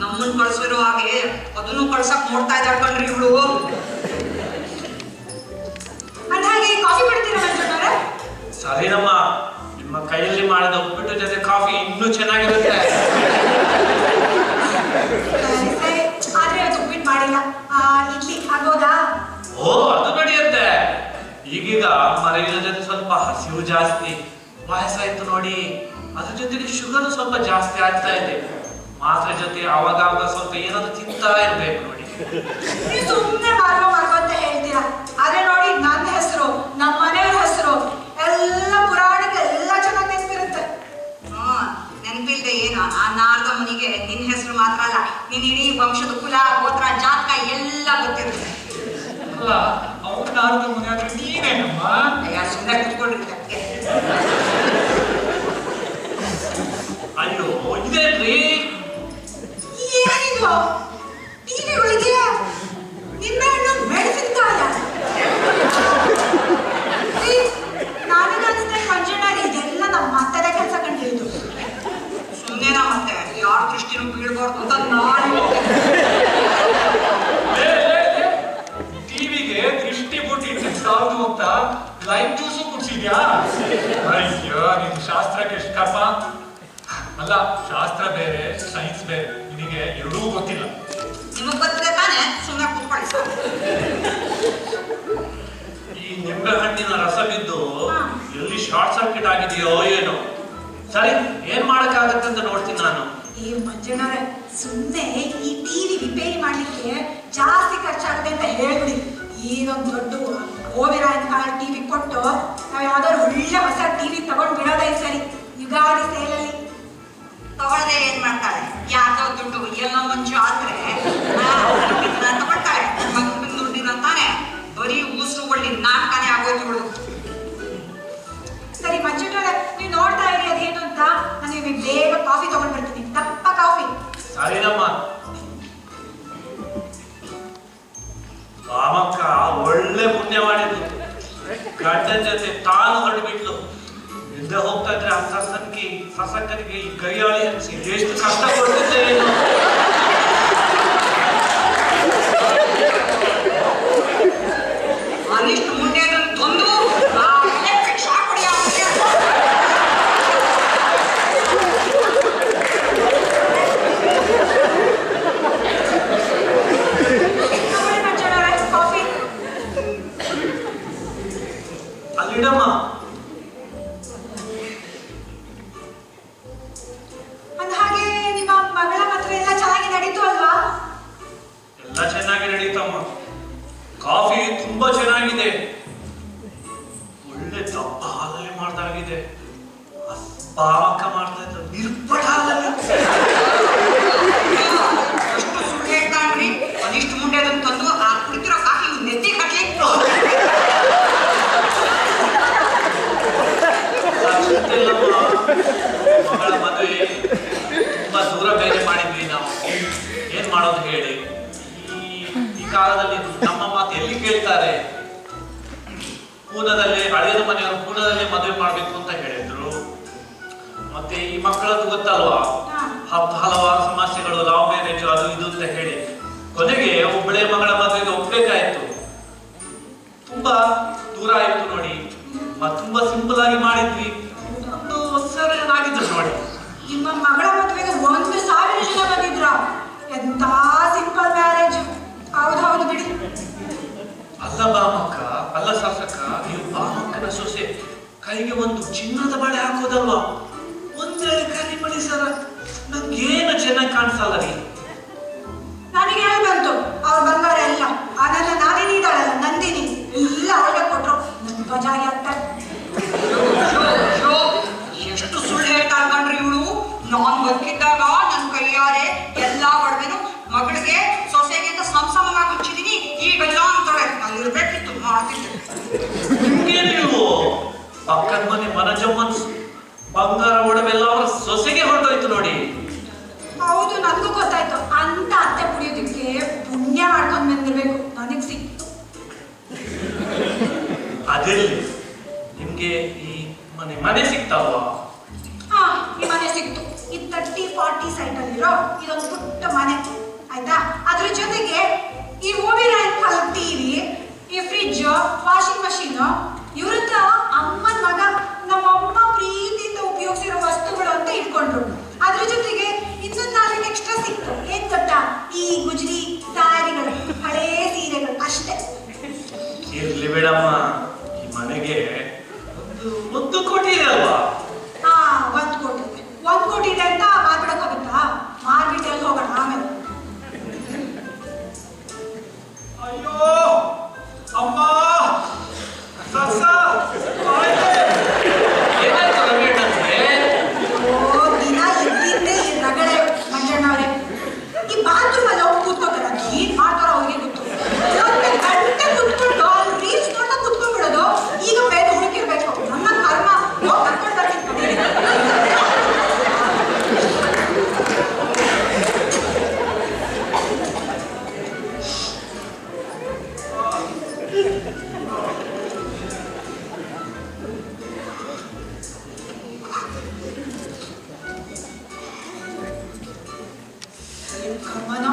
ನಮ್ಮನ್ ಕಳ್ಸಿರೋ ಹಾಗೆ ಅದನ್ನು ಕಳ್ಸಕ್ ನೋಡ್ತಾ ಇದ್ದಾಳ್ ಕಣ್ರಿ ಇವಳು. ಅಂದಾಗೆ ಕಾಫಿ ಬಿಡ್ತೀರಾ ಮಂಜಣ್ಣವ್ರೆ? ಸರಿನಮ್ಮ, ನಿಮ್ಮ ಕೈಯಲ್ಲಿ ಮಾಡಿದ ಉಪ್ಪಿಟ್ಟು ಜೊತೆ ಕಾಫಿ ಇನ್ನೂ ಚೆನ್ನಾಗಿರುತ್ತೆ. ಸರಿ, ಆದ್ರೆ ಅದು ಉಪ್ಪಿಟ್ಟು ಮಾಡಿಲ್ಲ. ಇಡ್ಲಿ ಆಗೋದಾ? ಓ, ಅದು ನಡೆಯುತ್ತೆ. ಈಗೀಗ ಮರಳಿನ ಜೊತೆ ಸ್ವಲ್ಪ ಹಸಿವು ಜಾಸ್ತಿ. ವಯಸ್ಸಾಯ್ತು ನೋಡಿ, ಅದ್ರ ಜೊತೆಗೆ ಶುಗರ್ ಸ್ವಲ್ಪ ಜಾಸ್ತಿ ಆಗ್ತಾ ಇದೆ. ಮಾತ್ರೆ ಜೊತೆ ಅವಾಗ ಸ್ವಲ್ಪ ಏನಾದ್ರು ತಿಂತಾ ಇರ್ಬೇಕು ನೋಡಿ. ನೀವು ಸುಮ್ಮನೆ ಮಾರ್ಗೋ ಅಂತ ಹೇಳ್ತೀರಾ. ಆದ್ರೆ ನೋಡಿ, ನನ್ನ ಹೆಸರು, ನಮ್ಮ ಮನೆಯವ್ರ ಹೆಸರು ಎಲ್ಲ ಪುರಾಣಕ್ಕೆ ಎಲ್ಲ ಚೆನ್ನಾಗಿ ನೆನಪಿರುತ್ತೆ. ನೆನಪಿಲ್ದೆ ಏನೋ ಆ ನಾರದ ಮುನಿಗೆ ನಿನ್ನ ಹೆಸರು ಮಾತ್ರ ಅಲ್ಲ, ನಿನ್ನ ಇಡೀ ವಂಶದ ಕುಲ, ಗೋತ್ರ, ಜಾತಕ ಎಲ್ಲ ಗೊತ್ತಿರುತ್ತೆ. ಅಲ್ಲ ಅವ್ರು ನಾರದ ಮನೆ ಆದ್ರೆ ನೀನೇನಮ್ಮ? ಅಯ್ಯ ಸುಮ್ಮನೆ ಕುತ್ಕೊಂಡ್ರಿ ಅದಕ್ಕೆ. ಅಯ್ಯೋ ಇದೇನ್ರಿ? ಏನಿದು ಟಿವಿ ಒಳಗೆ ನಿಂಬೆಹಣ್ಣು ಮೆಣಸಿನಕಾಯ. ನನಗನ್ಸುತ್ತೆ ಮಂಜಣ್ಣ ಇದೆಲ್ಲ ನಮ್ಮ ಮತ್ತದ ಕೆಲಸ ಕಂಡಿದ್ದು. ಸುಮ್ಮನೆನ ಮತ್ತೆ ಯಾರ ದೃಷ್ಟಿನೂ ಬೀಳ್ಬಾರ್ದು ಅಂತ ನಾನು ಟಿವಿಗೆ ದೃಷ್ಟಿ ಬಿಟ್ಟಿಟ್ಟು ಸಾಲದು ಅಂತ ಲೈಮ್ ಜ್ಯೂಸು ಕುಡ್ಸಿದ್ಯಾ? ಅಯ್ಯೋ ನಿನ್ ಶಾಸ್ತ್ರಕ್ಕೆ ಎಷ್ಟು ಕರ್ಮ. ಅಲ್ಲ ಶಾಸ್ತ್ರ ಬೇರೆ ಸೈನ್ಸ್ ಬೇರೆ, ನಿನಗೆ ಎರಡೂ ಗೊತ್ತಿಲ್ಲ. ನಿಮಗ್ ಗೊತ್ತಿದೆ ತಾನೆ, ಸುಮ್ಮನೆ ಕೂತ್ಕೊಳ್ಳಿ ಸರ್. ಈ ನಿಂಬೆ ಹಣ್ಣಿನ ರಸ ಬಿದ್ದು ಎಲ್ಲಿ ಶಾರ್ಟ್ ಸರ್ಕ್ಯೂಟ್ ಆಗಿದೆಯೋ ಏನೋ. ಸರಿ ಏನ್ ಮಾಡಕ್ಕಾಗತ್ತೆ ಅಂತ ನೋಡ್ತೀನಿ ನಾನು. ಈ ಮಂಜಣ್ಣವ್ರೆ ಸುಮ್ಮನೆ ಈ ಟಿವಿ ರಿಪೇರಿ ಮಾಡ್ಲಿಕ್ಕೆ ಜಾಸ್ತಿ ಖರ್ಚಾಗುತ್ತೆ ಅಂತ ಹೇಳ್ಬಿಡಿ. ಈಗೊಂದು ದೊಡ್ಡ ಓವಿರಾಯನ್ ಕಾಲ ಟಿವಿ ಕೊಟ್ಟು ನಾವು ಯಾವ್ದಾದ್ರು ಒಳ್ಳೆ ಹೊಸ ಟಿವಿ ತಗೊಂಡು ಬಿಡೋದೇ ಸರಿ. ಯುಗಾದಿ ಸೇಲಲ್ಲಿ ತಗೊಳ್ದೆ ಏನ್ ಮಾಡ್ತಾಳೆ? ಯಾವ್ದೋ ದುಡ್ಡು ಎಲ್ಲ ಮಂಜು ಆದ್ರೆ ತಗೊಳ್ತಾಳೆ. ಮಗನ ದುಡ್ಡಿನ ತಾನೆ ಬರೀ ಊಸು ಒಳ್ಳೆ ನಾಟಕನೇ ಆಗೋಯ್ತು ಬಿಡು. ಸರಿ ಮಂಜುಟ್ರೆ ನೀವು ನೋಡ್ತಾ ಇರಿ ಅದೇನು ಅಂತ. ನಾನು ನಿಮಗೆ ಬೇಗ ಕಾಫಿ ತಗೊಂಡ್ ಬರ್ತೀನಿ. ದಪ್ಪ ಕಾಫಿ. ಸರಿನಮ್ಮ. ಕಾಮಕ್ಕ ಒಳ್ಳೆ ಪುಣ್ಯ ಮಾಡಿದ್ಲು. ಗಂಡನ ಜೊತೆ ತಾನು ಹೊರಡ್ಬಿಟ್ಲು. ಹಿಂದೆ ಹೋಗ್ತಾ ಇದ್ರೆ ಆ ಸಸಕ್ಕನಿಗೆ ಈ ಕೈಯಾಳಿ ಹಚ್ಚಿ ಎಷ್ಟು ಕಷ್ಟ ಕೊಡ್ತಿದ್ದೆ ಏನು. ಅನಿಷ್ಟು ಮುಂದೆ ತಂದು ಶಾಕ್ ಹೊಡಿ. ಕಾಫಿ ಅಲ್ಲಿಡಮ್ಮ. ಅಂದಹಾಗೆ ನಿಮ್ಮ ಮಗಳ ಮದುವೆ ಎಲ್ಲ ಚೆನ್ನಾಗಿ ನಡೀತು ಅಲ್ವಾ? ಎಲ್ಲ ಚೆನ್ನಾಗಿ ನಡೀತಮ್ಮ. ಕಾಫಿ ತುಂಬಾ ಚೆನ್ನಾಗಿದೆ. ಒಳ್ಳೆ ದಪ್ಪ ಹಾಲಲ್ಲಿ ಮಾಡ್ದಾಗಿದೆ. ಪಾವಕ ಮಾಡ್ತಾ ಇದ್ರು ನಿರ್ಪಡ ಹಾಲಲ್ಲಿ. ಅಷ್ಟು ಸುಳ್ಳು ಹೇಳ್ತಾನ್ರಿ. ಅನಿಷ್ಟು ಮುಂದೆ ಅದನ್ನು ತಂದು ಆ ಕುಡಿತಿರೋ ಕಾಫಿ ನೆತ್ತಿ ಕಟ್ಲಿ. ಮಗಳ ಮದುವೆ ತುಂಬಾ ದೂರ ಬೇರೆ ಮಾಡಿದ್ವಿ ನಾವು. ಏನ್ ಮಾಡೋದು ಹೇಳಿ. ಈ ಕಾಲದಲ್ಲಿ ನಮ್ಮ ಮಾತು ಎಲ್ಲಿ ಕೇಳ್ತಾರೆ. ಪೂನಾದಲ್ಲಿ ಹಳೆಯದ ಮನೆಯವರು ಪೂನಾದಲ್ಲಿ ಮದುವೆ ಮಾಡ್ಬೇಕು ಅಂತ ಹೇಳಿದ್ರು. ಮತ್ತೆ ಈ ಮಕ್ಕಳದ್ದು ಗೊತ್ತಲ್ವಾ, ಹಲವಾರು ಸಮಸ್ಯೆಗಳು, ಲವ್ ಮ್ಯಾರೇಜ್ ಅದು ಇದು ಅಂತ ಹೇಳಿ ಕೊನೆಗೆ ಒಬ್ಬಳೆ ಮಗಳ ಮದುವೆಗೆ ಒಪ್ಬೇಕಾಯ್ತು. ತುಂಬಾ ದೂರ ಆಯ್ತು ನೋಡಿ. ತುಂಬಾ ಸಿಂಪಲ್ ಆಗಿ ಮಾಡಿದ್ವಿ. ಒಂದು ಸರಿಯಾಗಿದ್ರು ನೋಡಿ. ನಿಮ್ಮ ಮಗಳ ಮದುವೆಗೆ 1,000 ಜನ ಬಂದಿದ್ರ. ಎಂತ ಸಿಂಪಲ್ ಮ್ಯಾರೇಜ್. ಹೌದು ಬಿಡಿ. ಅಲ್ಲ ಬಾಮಕ್ಕ, ಅಲ್ಲ ಶಾಸಕ, ನೀವು ಬಾಮಕ್ಕನ ಸೊಸೆ ಕೈಗೆ ಒಂದು ಚಿನ್ನದ ಬಳೆ ಹಾಕೋದಲ್ವಾ? ಒಂದೆರಡು ಕರಿ ಬಳಿ ಸರ ನಂಗೇನು ಚೆನ್ನಾಗಿ ಕಾಣಿಸಲ್ಲ ರೀ. ನನಗೆ ಹೇಳಿ ಬಂತು ಅವ್ರ ಬಂಗಾರ ಎಲ್ಲ. ಅದನ್ನ ನಾನೇನಿದ್ದಾಳಲ್ಲ ನಂದಿನಿ ಎಲ್ಲ ಅವಳಿಗೆ ಕೊಟ್ರು. ನನ್ ಧ್ವಜಾಗಿ ಆಗ್ತಾರೆ. ಎಷ್ಟು ಸುಳ್ಳು ಹೇಳ್ತಾ ಇರ್ಕಂಡ್ರಿ ಇವಳು. ನಾನ್ ಬದುಕಿದ್ದಾಗ ನನ್ ಕೈಯಾರೆ ಎಲ್ಲಾ ಒಡವೆನು ಮಗಳಿಗೆ ಸೊಸೆಗೆ ಅಂತ ಸಮಸಮವಾಗಿ ಹಚ್ಚಿದೀನಿ. ಈಗೆಲ್ಲ ಅಂತಾಳೆ. ಅಲ್ಲಿರ್ಬೇಕಿತ್ತು ಮಾಡ್ತಿದ್ದೆ. ನೀವು ಪಕ್ಕದ ಮನೆ ಮನಜಮ್ಮನ್ ಬಂಗಾರ ಒಡವೆಲ್ಲ ಅವರ ಸೊಸೆಗೆ ಹೊರಟೋಯ್ತು ನೋಡಿ. ಹೌದು ನನಗೂ ಗೊತ್ತಾಯ್ತು. ಅಂತ ಅತ್ತೆ ಪುಡಿಯೋದಕ್ಕೆ ಪುಣ್ಯ ಮಾಡ್ಕೊಂಡ್ ಬಂದಿರ್ಬೇಕು. ನನಗ್ ಸಿಕ್ತು. ಅದಿರ್ಲಿ, ನಿಮ್ಗೆ ಈ ಮನೆ ಸಿಕ್ತಾವ? ಹಾ ಈ ಮನೆ ಸಿಕ್ತು. ಈ 30-40 ಸೈಟ್ ಅಲ್ಲಿರೋ ಇದೊಂದು ಪುಟ್ಟ ಮನೆ ಆಯ್ತಾ. ಅದ್ರ ಜೊತೆಗೆ ಈ ಓವಿರಾಯನ್ ಕಾಲದ ಟಿವಿ, ಈ ಫ್ರಿಡ್ಜ್, ವಾಷಿಂಗ್ ಮಷೀನ್, ಇವ್ರತ್ರ ಅಮ್ಮನ ಮಗ ನಮ್ಮಮ್ಮ ಪ್ರೀತಿಯಿಂದ ಉಪಯೋಗಿಸಿರೋ ವಸ್ತುಗಳು ಅಂತ ಇಟ್ಕೊಂಡ್ರು. ಅದ್ರ ಜೊತೆಗೆ ಇನ್ನೊಂದು 4 ಎಕ್ಸ್ಟ್ರಾ ಸಿಕ್ತು. ಏನ್ ಗೊತ್ತಾ? ಈ ಗುಜರಿ ಸ್ಯಾರಿಗಳು, ಹಳೇ ಸೀರೆಗಳು ಅಷ್ಟೇ. ಇರ್ಲಿ ಬಿಡಮ್ಮ, ಈ ಮನೆಗೆ ಒಂದು ಕೋಟಿ ಇದೆ ಅಲ್ವಾ? ಹಾ 1 ಕೋಟಿ. 1 ಕೋಟಿ ಇದೆ ಅಂತ ಮಾರ್ಬಿಡಕ್ಕಾಗುತ್ತಾ? ಮಾರ್ಬಿಟ್ಟು ಎಲ್ಲಿ ಹೋಗೋಣ ಆಮೇಲೆ. ಅಯ್ಯೋ ಅಮ್ಮ, ಸಸ ದಿನ ಇದ್ದಿದ್ದೇ ಈ ರಗಳೆ ಕರ್ಮನ.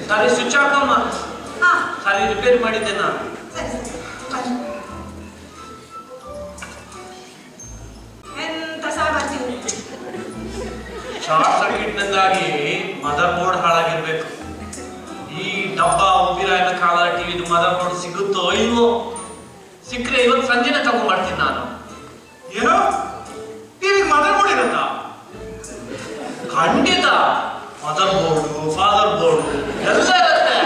ಸಾರಿ ಸ್ವಿಚ್ ಹಾಕಮ್ಮ. ಹಾ ಸಾರಿ ರಿಪೇರಿ ಮಾಡಿದ್ದೆ ನಾನು. ಸರಿ ಸರಿ ಬನ್ನಿ. ಎಂತ ಸಹ ಬರ್ತೀವಿ. ಶಾರ್ಟ್ ಸರ್ಕ್ಯೂಟ್ ನಿಂದಾಗಿ ಮದರ್ ಬೋರ್ಡ್ ಹಾಳಾಗಿರ್ಬೇಕು. ಈ ಡಬ್ಬ ಉಬ್ಬಿರಾಯನ ಕಾಲ ಟಿವಿದು ಮದರ್ ಬೋರ್ಡ್ ಸಿಗುತ್ತೋ ಇಲ್ವೋ? ಸಿಕ್ಕರೆ ಇವತ್ತು ಸಂಜೆನೆ ತಗೊಂಡ್ಬರ್ತೀನಿ ನಾನು. ಏನೋ ಟಿವಿ ಮದರ್ ಬೋರ್ಡ್ ಇರುತ್ತಾ? ಖಂಡಿತ ಮದರ್ ಬೋರ್ಡು ಫಾದರ್ ಬೋರ್ಡು ಎಲ್ಲ ಇರುತ್ತೆ.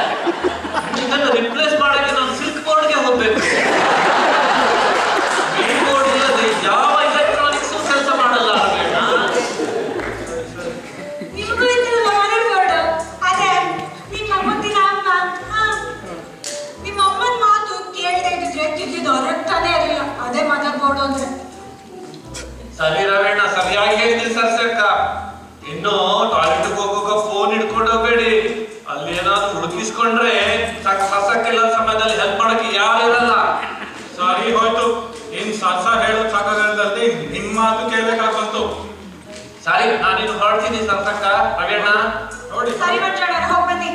ಇದನ್ನು ರಿಪ್ಲೇಸ್ ಮಾಡಕ್ಕೆ ನಾನು ಸಿಲ್ಕ್ ಬೋರ್ಡ್ಗೆ ಹೋಗ್ಬೇಕು. ಮೇನ್ ಬೋರ್ಡ್ ಇಲ್ಲದೆ ಯಾವ ಎಲೆಕ್ಟ್ರಾನಿಕ್ಸ್ ಕೆಲಸ ಮಾಡಲ್ಲ ಬೇಡ. ನಿಮಗೂ ಇದ್ದಿಲ್ಲ ಮನೆ ಬೋರ್ಡು. ಅದೇ ನಿಮ್ಮ ಮುದ್ದಿನ ಅಮ್ಮ. ನಿಮ್ಮ ಅಮ್ಮನ ಮಾತು ಕೇಳದೆ ಇದ್ದಿದ್ರೆ ತಿದ್ದಿದ್ದು ಹೊರಗ್ತಾನೆ ಇರಲಿಲ್ಲ. ಅದೇ ಮದರ್ ಬೋರ್ಡು ಅಂದ್ರೆ. ಸರಿ ರವೀಣ, ಸರಿಯಾಗಿ ಹೇಳ್ತೀನಿ ಸರ್ಸಕ್ಕ. ಇನ್ನು ಟಾಯ್ಲೆಟ್ ಹೋಗುವಾಗ ಫೋನ್ ಹಿಡ್ಕೊಂಡು ಹೋಗ್ಬೇಡಿ. ಅಲ್ಲಿ ಏನಾದ್ರು ಹುಡುಕಿಸ್ಕೊಂಡ್ರೆ ಸರ್ಸಕ್ಕೆಲ್ಲ ಸಮಯದಲ್ಲಿ ಹೆಲ್ಪ್ ಮಾಡಕ್ಕೆ ಯಾರು ಇರಲ್ಲ. ಸರಿ ಹೋಯ್ತು. ಇನ್ ಸರ್ಸ ಹೇಳೋದ್ ಸಾಕಾಗಲ್ದಲ್ದೆ ನಿಮ್ ಮಾತು ಕೇಳ್ಬೇಕಾಗ್ ಬಂತು. ಸರಿ ನಾನಿನ್ನು ಹೊರಡ್ತೀನಿ ಸರ್ಸಕ್ಕ. ರವೀಣ ನೋಡಿ ಸರಿ ಮಂಜಣ್ಣ ಹೋಗಿ ಬನ್ನಿ.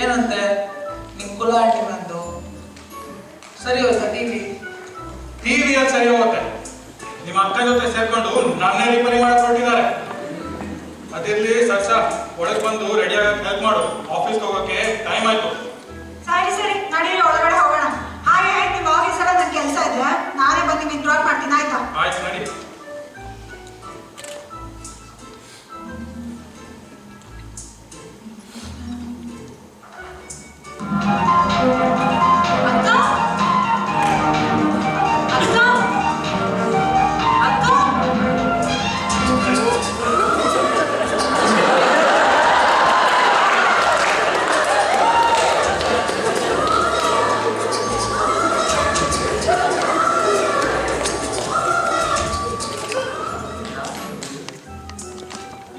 ಏನಂತೆ ನಿಮ್ ಕುಲ ಆಂಟಿ ನಂದು ಸರಿ ಹೋಯ್ತಾ ಟಿವಿ? ಟಿವಿಯಲ್ಲಿ ಸರಿ ಹೋಗುತ್ತೆ. ನಿಮ್ಮ ಅಕ್ಕ ಜೊತೆ ಸೇರ್ಕೊಂಡು ನನ್ನೇ ರಿಪೇರಿ ಮಾಡ್ಕೊಟ್ಟಿದ್ದಾರೆ. ಅದಿರ್ಲಿ ಸರ್ಸ, ಒಳಗ್ ಬಂದು ರೆಡಿ ಆಗಕ್ಕೆ ಹೆಲ್ಪ್ ಮಾಡು. ಆಫೀಸ್ಗೆ ಹೋಗೋಕೆ ಟೈಮ್ ಆಯ್ತು. ಸರಿ ಸರಿ ನಡೀರಿ ಒಳಗಡೆ ಹೋಗೋಣ. ಹಾಗೆ ನಿಮ್ಮ ಆಫೀಸಲ್ಲ ನನ್ನ ಕೆಲಸ ಇದೆ. ನಾನೇ ಬಂದು ನಿಮ್ಗೆ ಡ್ರಾಪ್ ಮಾಡ್ತೀನಿ ಆಯ್ತಾ? ಆಯ್ತು ನಡಿ. ಅಕ್ಕ ಅಕ್ಕ ಅಕ್ಕ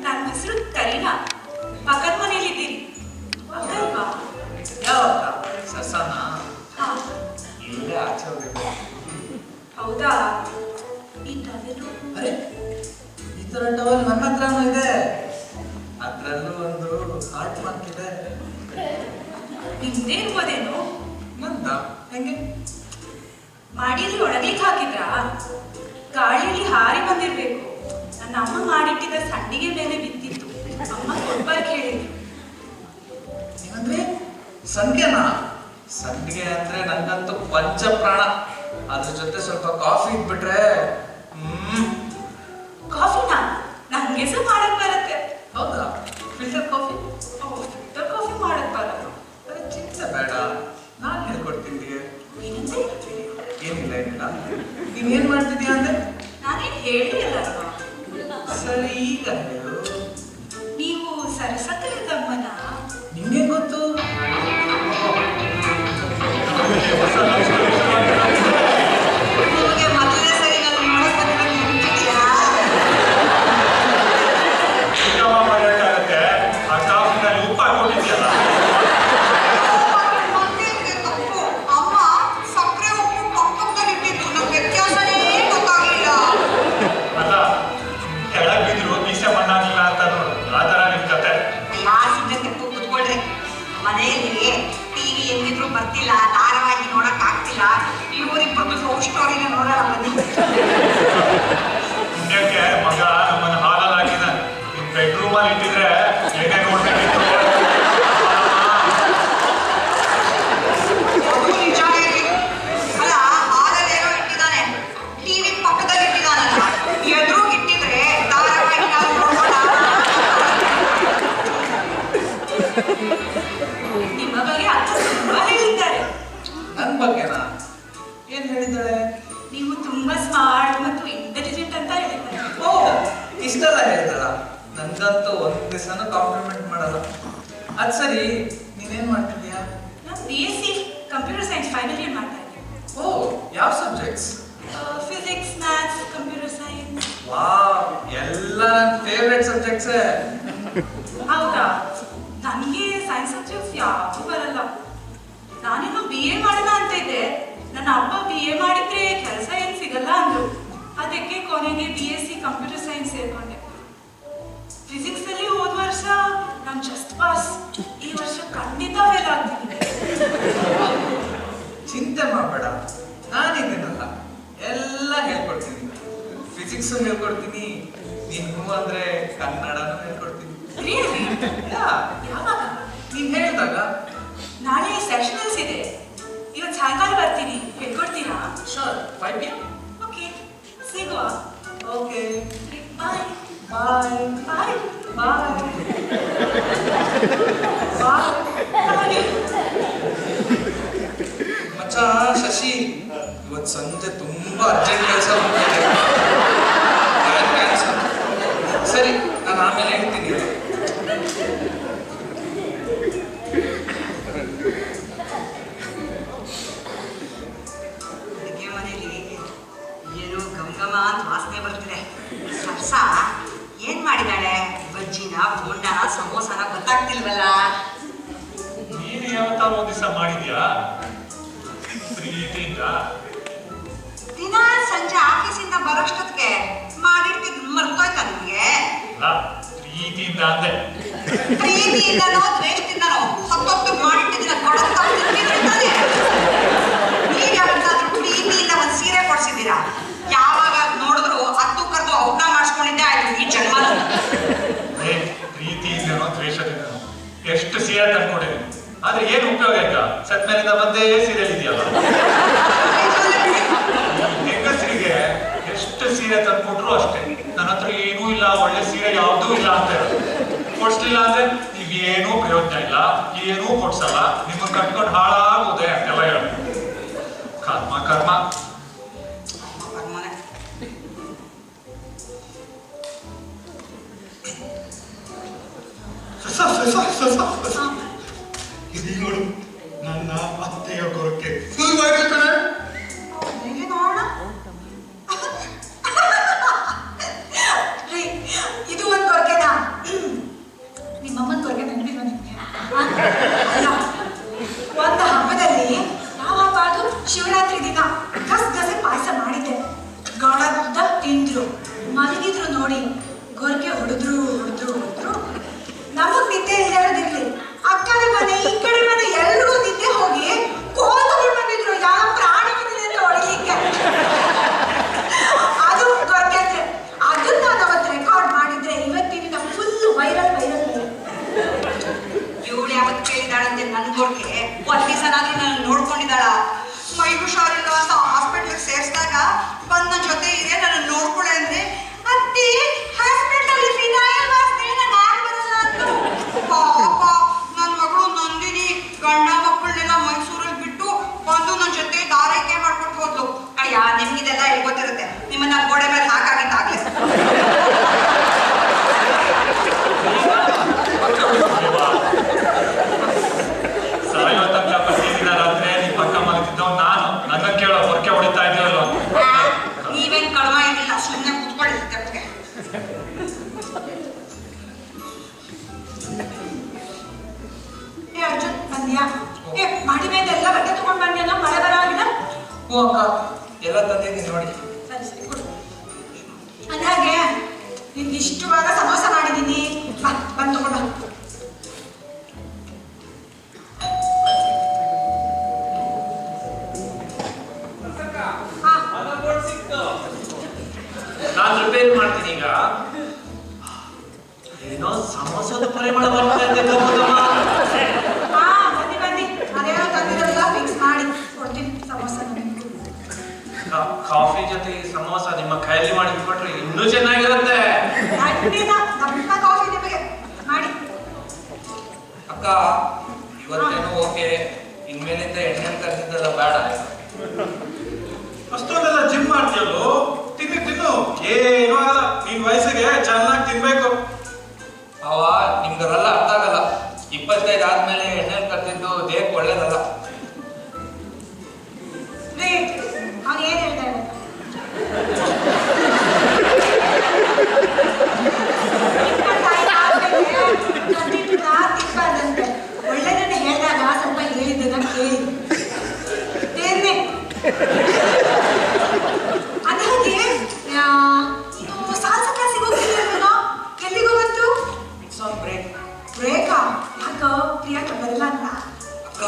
ನನ್ನ ಹೆಸರು ಕರೀನಾ. ಪಕ್ಕದ ಮನೇಲಿದ್ದೀರಿ ಅಲ್ವಾ? ಯಾವತ್ತ ಸಸನ ಹಾ ಇಲ್ಲೇ ಆಚೆ ಹೋಗಿದ್ದೆ. ಹೌದಾ? ಈ ಟವೆಲು ಅರೆ ಈ ತರ ಟವಲ್ ನನ್ನ ಹತ್ರನೂ ಇದೆ. ಅದ್ರಲ್ಲೂ ಒಂದು ಹಾರ್ಟ್ ಮಾರ್ಕ್ ಇದೆ. ನಿಮ್ದೇ ಇರ್ಬೋದೇನು? ನಂದ ಹೆಂಗೆ? ಮಾಡಿಲಿ ಒಣಗ್ಲಿಕ್ಕೆ ಹಾಕಿದ್ರಾ? ಗಾಳಿಯಲ್ಲಿ ಹಾರಿ ಬಂದಿರ್ಬೇಕು. ನನ್ನ ಅಮ್ಮ ಮಾಡಿಟ್ಟಿದ್ದ ಸಂಡಿಗೆ ಮೇಲೆ ಬಿದ್ದಿತ್ತು. ಅಮ್ಮ ಕೊಡ್ಬಾರ್ದು ಹೇಳಿದ್ರು. ಏನಂದ್ರೆ ಸಂಡಿಗೆನಾ? ಸಂಡಿಗೆ ಅಂದ್ರೆ ನಂಗಂತೂ ಪಂಚ ಪ್ರಾಣ. ಅದ್ರ ಜೊತೆ ಸ್ವಲ್ಪ ಕಾಫಿ ಇಟ್ಬಿಟ್ರೆ ಕಾಫಿನಾ? ನಂಗೆ ಸಹ ಮಾಡಕ್ ಬರುತ್ತೆ. ಹೌದಾ? Filter coffee? ಫಿಲ್ಟರ್ ಕಾಫಿ ಮಾಡಕ್ ಬರಲ್ಲ. ಅರೆ ಚಿಂತೆ ಬೇಡ, ನಾನು ಹೇಳ್ಕೊಡ್ತೀನಿ. ಏನಂದ್ರೆ? ಏನಿಲ್ಲ ಏನಿಲ್ಲ. ನೀನ್ ಮಾಡ್ತಿದ್ಯಾ ಅಂದ್ರೆ? ನಾನೇನ್ ಹೇಳಿರಲ್ಲ ಅಲ್ವಾ? ಸರಿ ಈಗ ಹೇಳು. ನೀವು ಸರಸಕ್ಕರೆ ತಮ್ಮನ? ನಿಮ್ಗೆ ಗೊತ್ತು? ನಿಮಗೆ ಮೊದಲನೇ ಸರಿ ನಾನು ನೋಡಕ್ ಬಂದಿರೋ ನೆನಪಿದ್ಯಾ? ಚಿಕ್ಕಮ್ಮ ಮಾಡೋಕ್ಕಾಗತ್ತೆ. ಆ ಕಾಫಿನಲ್ಲಿ ಉಪ್ಪು ಹಾಕೊಂಡಿದ್ಯಲ್ಲ. ಮೊದಲಿಗೆ ತಪ್ಪು. ಅಮ್ಮ ಸಕ್ಕರೆ ಉಪ್ಪು ಪಕ್ಕದಲ್ಲಿ ಇಟ್ಟಿದ್ದು ನಂಗೆ ವ್ಯತ್ಯಾಸನೇ ಗೊತ್ತಾಗಿಲ್ಲ. ಅಲ್ಲ, ಕೆಳಗ್ ಬಿದ್ರು ಮೀಸೆ ಮಣ್ಣಾಗಿಲ್ಲ ಅಂತ ನೋಡು. ಆ ಥರ ನಿಮ್ ಕತೆ. ಯಾಸಿಂದ ತೆಪ್ಪು ಕೂತ್ಕೊಳ್ರಿ. ಮನೆಯಲ್ಲಿ ಟಿವಿ ಹೆಂಗಿದ್ರು ಬರ್ತಿಲ್ಲ, ಧಾರಾವಾಹಿ ನೋಡಕ್ ಆಗ್ತಿಲ್ಲ. ಇವರಿಬ್ಬರು ಲವ್ ಸ್ಟೋರಿನ ನೋಡೋಣ ಬನ್ನಿ. ಪುಣ್ಯಕ್ಕೆ ಮಗ ನಮ್ಮನ್ನ ಹಾಲಲ್ಲಿ ಹಾಕಿದ್ದಾನೆ. ನಿಮ್ ಬೆಡ್ರೂಮ್ ಅಲ್ಲಿ ಇಟ್ಟಿದ್ರೆ ಏನೇ ನೋಡ್ಬೇಕಿತ್ತು. ಅದು ನಿಜಾನೇ ರೀ. ಅಲ್ಲ ಹಾಲಲ್ಲೇನೋ ಇಟ್ಟಿದ್ದಾನೆ, ಟಿವಿ ಪಕ್ಕದಲ್ಲಿ ಇಟ್ಟಿದ್ದಾನಲ್ಲ. ಎದುರುಗ್ ಇಟ್ಟಿದ್ರೆ ಧಾರಾವಾಹಿ ನೋಡೋಣ. ನಿಮ್ಮ ಬಗ್ಗೆ ಅಕ್ಕ ತುಂಬಾ ಹೇಳಿದ್ದಾರೆ. ನನ್ ಬಗ್ಗೆನಾ? ಏನ್ ಹೇಳಿದ್ದಾಳೆ? ನೀವು ತುಂಬಾ ಸ್ಮಾರ್ಟ್ ಮತ್ತು ಇಂಟೆಲಿಜೆಂಟ್ ಅಂತ ಹೇಳಿದ್ದಾರೆ. ಓ ಇಷ್ಟೆಲ್ಲ ಹೇಳಿದಳ? ನನ್ಗಂತೂ ಒಂದ್ ದಿವಸನೂ ಕಾಂಪ್ಲಿಮೆಂಟ್ ಮಾಡಲ್ಲ. ಅದ್ ಸರಿ, ನೀನೇನ್ ಮಾಡ್ತಿದ್ಯಾ? ನಾನು BSc computer science final year ಮಾಡ್ತಾ ಇದ್ದೀನಿ. ಓ ಯಾವ subjects? Physics, maths, computer science. Wow, ಎಲ್ಲ ನನ್ನ ಫೇವ್ರೆಟ್ ಸಬ್ಜೆಕ್ಟ್ಸೇ. ಹೌದಾ? ನನಗೆ ಸೈನ್ಸ್ ಸಬ್ಜೆಕ್ಟ್ಸ್ ಯಾವುದು ಬರಲ್ಲ. ನಾನೇನು BA ಮಾಡೋಣ ಅಂತ ಇದ್ದೆ. ನನ್ನ ಅಪ್ಪ BA ಮಾಡಿದ್ರೆ ಕೆಲಸ ಏನು ಸಿಗಲ್ಲ ಅಂದ್ರು. ಅದಕ್ಕೆ ಕೊನೆಗೆ BSc ಕಂಪ್ಯೂಟರ್ ಸೈನ್ಸ್ ಸೇರ್ಕೊಂಡೆ. ಫಿಸಿಕ್ಸ್ ಅಲ್ಲಿ ಹೋದ ವರ್ಷ ನಾನು ಜಸ್ಟ್ ಪಾಸ್, ಈ ವರ್ಷ ಖಂಡಿತ ಫೇಲ್ ಆಗ್ತೀನಿ. ಚಿಂತೆ ಮಾಡಬೇಡ, ನಾನಿದ್ದೀನಲ್ಲ, ಎಲ್ಲ ಹೇಳ್ಕೊಡ್ತೀನಿ. ಫಿಸಿಕ್ಸ್ ಹೇಳ್ಕೊಡ್ತೀನಿ, ನೀನು ಅಂದ್ರೆ ಕನ್ನಡನೂ ಹೇಳ್ಕೊಡ್ತೀನಿ. Really? ಯಾವಾಗ? ನೀನ್ ಹೇಳಿದಾಗ. ನಾಳೆ ಸೆಷನಲ್ಸ್ ಇದೆ, ಇವತ್ತು ಸಾಯಂಕಾಲ ಬರ್ತೀನಿ, ಹೇಳ್ಕೊಡ್ತೀರಾ? Sure, 5 PM. ಓಕೆ, ಸಿಗುವ. Okay, bye bye bye bye bye. ಮಚ್ಚ ಶಶಿ, ಇವತ್ತು ಸಂಜೆ ತುಂಬಾ ಅರ್ಜೆಂಟ್ ಕೆಲಸ ಮಾಡ್ತಿದೆ. ಸರಿ, ನಾನು ಆಮೇಲೆ ಹೇಳ್ತೀನಿ. ಅಡುಗೆ ಮನೆಯಲ್ಲಿ ಏನೋ ಗಮಗಮ ಅಂತ ವಾಸನೆ ಬರ್ತಿದೆ. ಸರ್ಸ ಏನ್ ಮಾಡಿದಾಳೆ? ಬಜ್ಜಿನ, ಬೋಂಡನ, ಸಮೋಸನ ಗೊತ್ತಾಗ್ತಿಲ್ವಲ್ಲ. ನೀನು ಯಾವತ್ತಾರು ಒಂದ್ ದಿವಸ ಮಾಡಿದ್ಯಾ ಪ್ರೀತಿಯಿಂದ? ದಿನ ಸಂಜೆ ಆಫೀಸಿಂದ ಬರೋಷ್ಟೊತ್ತಿಗೆ ಮಾಡಿರ್ತಿದ್ ಮರ್ತೋಯ್ತ ನಿಮ್ಗೆ? ಅಲ್ಲ, ಪ್ರೀತಿಯಿಂದ ಅಂದೆ. ಪ್ರೀತಿಯಿಂದನೋ ದ್ವೇಷದಿಂದನೋ ಸತ್ತೊತ್ತು ಮಾಡಿಟ್ಟಿದ್ದೀನ ಕೊಡಂತ ತಿಂದಿರ್ತಾನೆ. ನೀವ್ ಯಾವತ್ತಾದ್ರೂ ಪ್ರೀತಿಯಿಂದ ಒಂದ್ ಸೀರೆ ಕೊಡ್ಸಿದ್ದೀರಾ? ಯಾವಾಗ ನೋಡಿದ್ರು ಹತ್ತು ಕರೆದು ಔಟ ಮಾಡಿಸ್ಕೊಂಡಿದ್ದೆ ಆಯ್ತು ಈ ಜನ್ಮ. ಪ್ರೀತಿಯಿಂದನೋ ದ್ವೇಷದಿಂದನೋ ಎಷ್ಟು ಸೀರೆ ತಂದ್ಕೊಂಡಿದ್ದೀನಿ, ಆದ್ರೆ ಏನು ಉಪಯೋಗ ಈಗ? ಸತ್ ಮೇಲಿಂದ ಬಂದೇ ಸೀರೆ ಇದೆಯಲ್ಲ. ಹೆಂಗಸರಿಗೆ ಎಷ್ಟು ಸೀರೆ ತಂದ್ಕೊಟ್ರು ಅಷ್ಟೇ, ನನ್ನ ಹತ್ರ ಏನೂ ಇಲ್ಲ, ಒಳ್ಳೆ ಸೀರೆ ಯಾವುದೂ ಇಲ್ಲ ಅಂತ ಹೇಳೋದು. ಕೊಡ್ಸ್ಲಿಲ್ಲ ಅಂದ್ರೆ ನೀವೇನೂ ಪ್ರಯೋಜನ ಇಲ್ಲ, ಏನೂ ಕೊಡ್ಸಲ್ಲ, ನಿಮ್ಮನ್ನ ಕಟ್ಕೊಂಡು ಹಾಳಾಗೋದೆ ಅಂತೆಲ್ಲ ಹೇಳೋದು. ಕರ್ಮ ಕರ್ಮ. ಇದು ನೋಡು, ನನ್ನ ಅತ್ತೆಯ ಕೊರಕೆ ಫುಲ್ ವೈರಲ್ ಕಣೆ. ಇದು ಒಂದ್ ಕೊರಕೆನಾ? ನಿಮ್ಮಮ್ಮನ ಕೊರಕೆ ನೆನಪಿಲ್ವ ನಿಮ್ಗೆ? ಅಲ್ಲ, ಒಂದು ಹಬ್ಬದಲ್ಲಿ ಯಾವ ಹಬ್ಬ ಅದು? ಶಿವರಾತ್ರಿ ದಿನ ಗಸಗಸೆ ಪಾಯಸ ಮಾಡಿದ್ದೆ. ಗೌಡ ತಿಂದ್ರು, ಮಲಗಿದ್ರು ನೋಡಿ, ಗೊರಕೆ ಹೊಡೆದ್ರು. ನಮಗ್ ನಿದ್ದೆ ಇರೋದಿರ್ಲಿ, ಆ ಕಡೆ ಮನೆ ಈ ಕಡೆ ಮನೆ ಎಲ್ರಿಗೂ ನಿದ್ದೆ ಹೋಗಿ ಕೋಲ್ ತಗೊಂಡು ಬಂದಿದ್ರು ಯಾವ ಪ್ರಾಣಿ ಬಂದಿದೆ ಅಂತ ಹೊಡಿಲಿಕ್ಕೆ. ಅದು ಗೊರಕೆ ಅಂದ್ರೆ ಅದನ್ನ ನಾನು ಅವತ್ತು ರೆಕಾರ್ಡ್ ಮಾಡಿದ್ರೆ ಇವತ್ತಿನ ಫುಲ್ ವೈರಲ್. ಇವಳು ಯಾವತ್ತು ಕೇಳಿದಾಳಂತೆ ನನ್ ಗೊರಕೆ? ಒಂದ್ ದಿವಸನಾದ್ರೂ ನಾನು ನೋಡ್ಕೊಂಡಿದ್ದಾಳ? ಮೈ ಹುಷಾರಿಲ್ಲ ಅಂತ ಹಾಸ್ಪಿಟ್ಲಿಗೆ ಸೇರಿಸಿದಾಗ ಬಂದ್ ನನ್ನ ಜೊತೆ ಇದೆ, ನನ್ನ ನೋಡ್ಕೊಳೆ ಅಂದ್ರೆ ಅತ್ತಿ ಹಾಸ್ಪಿಟಲ್ ಫಿನಾಯಿಲ್ ವಾಸನೆ ನಂಗೆ ಆಗ್ಬರಲ್ಲ ಅಂತ. ಪಾಪ ನನ್ನ ಮಗಳು ನಂದಿನಿ ಗಂಡ ಮಕ್ಕಳನ್ನೆಲ್ಲ ಮೈಸೂರಲ್ಲಿ ಬಿಟ್ಟು ಬಂದು ನನ್ನ ಜೊತೆ ದಾರೈಕೆ ಮಾಡ್ಕೊಟ್ಟು ಹೋದ್ಲು. ಅಯ್ಯ, ನಿಮ್ಗಿದೆಲ್ಲ ಹೇಗೆ ಗೊತ್ತಿರುತ್ತೆ? ನಿಮ್ಮನ್ನ ಗೋಡೆ ಮೇಲೆ ಹಾಕಾಗಿದ್ದಾಗ್ಲೇ. ಸಾಯೋ ತನಕ ಬರ್ತಿದ್ದಾರಂದ್ರೆ ನಿಮ್ ಪಕ್ಕ ಮಲಗಿದ್ದವ್ ನಾನು, ನನ್ನ ಕೇಳೋ ಹೊರಕೆ ಹೊಡಿತಾ ಇದೆಯಲ್ಲ. ನೀವೇನ್ ಕಡಿಮೆ ಇರಲಿಲ್ಲ, ಸುಮ್ಮನೆ ಕೂತ್ಕೊಳ್ಳಿ ತೆಪ್ಪಗೆ. ಅರ್ಜುನ್ ಬಂದ್ಯಾ? ಮಾಡಿ ಮೇಲೆ ಎಲ್ಲ ಬಟ್ಟೆ ತಗೊಂಡ್ ಬಂದ್ಯಾನ? ಮಳೆ ಬರೋ ಆಗಿಲ್ಲ? ಹ್ಞೂ ಅಕ್ಕ, ಎಲ್ಲ ತಂದಿದ್ದೀನಿ ನೋಡಿ. ಸರಿ ಕೊಡು. ಅಂದಾಗೆ ನಿನ್ಗೆ ಇಷ್ಟವಾದ ಸಮೋಸ ಮಾಡಿದ್ದೀನಿ, ಬಂದು ತಗೊಂಡು. ನಾನು ರಿಪೇರಿ ಮಾಡ್ತೀನಿ ಈಗ. ಏನೋ ಸಮೋಸದ ಪರಿಮಳ ಬರ್ತಾ ಇದೆ. ಬನ್ನಿ ಅದೇನೋ ತಂದಿರಲ್ಲ, ಫಿಕ್ಸ್ ಮಾಡಿ ಕೊಡ್ತೀನಿ ಸಮೋಸ. ಕಾಫಿ ಜೊತೆ ಈ ಸಮೋಸ ನಿಮ್ಮ ಕೈಯಲ್ಲಿ ಮಾಡಿ ಕೊಟ್ರೆ ಇನ್ನೂ ಚೆನ್ನಾಗಿರುತ್ತೆ. ನಮ್ಮ ಕಾಫಿ ನಿಮಗೆ ಮಾಡಿ. ಅಕ್ಕ, ಇವತ್ತೇನೋ ಓಕೆ, ಇನ್ಮೇಲಿಂದ ಎಣ್ಣೆ ಕರೆದಿದ್ದೆಲ್ಲ ಬೇಡ. ಅಷ್ಟೊಂದೆಲ್ಲ ಜಿಮ್ ಮಾಡ್ತೀಯಲ್ಲೋ, ತಿನ್ನು ಏನೂ ಆಗಲ್ಲ. ನಿನ್ ವಯಸ್ಸಿಗೆ ಚೆನ್ನಾಗಿ ತಿನ್ಬೇಕು. ಅವ ನಿಮ್ಗರೆಲ್ಲ ಅರ್ಥ ಆಗಲ್ಲ. 25 ಆದ್ಮೇಲೆ ಎಣ್ಣೆಲಿ ಕರೆದಿದ್ದು ದೇಹಕ್ಕೆ ಒಳ್ಳೇದಲ್ಲ. ಅವ್ನು ಏನ್ ಹೇಳ್ತಾ ಇದ್ದಾನೆ? ತಂದಿಟ್ಟು ಪ್ರಿಯಾಂಕಾ ಬರಲ್ಲ ಅಂತ. ಅಕ್ಕ,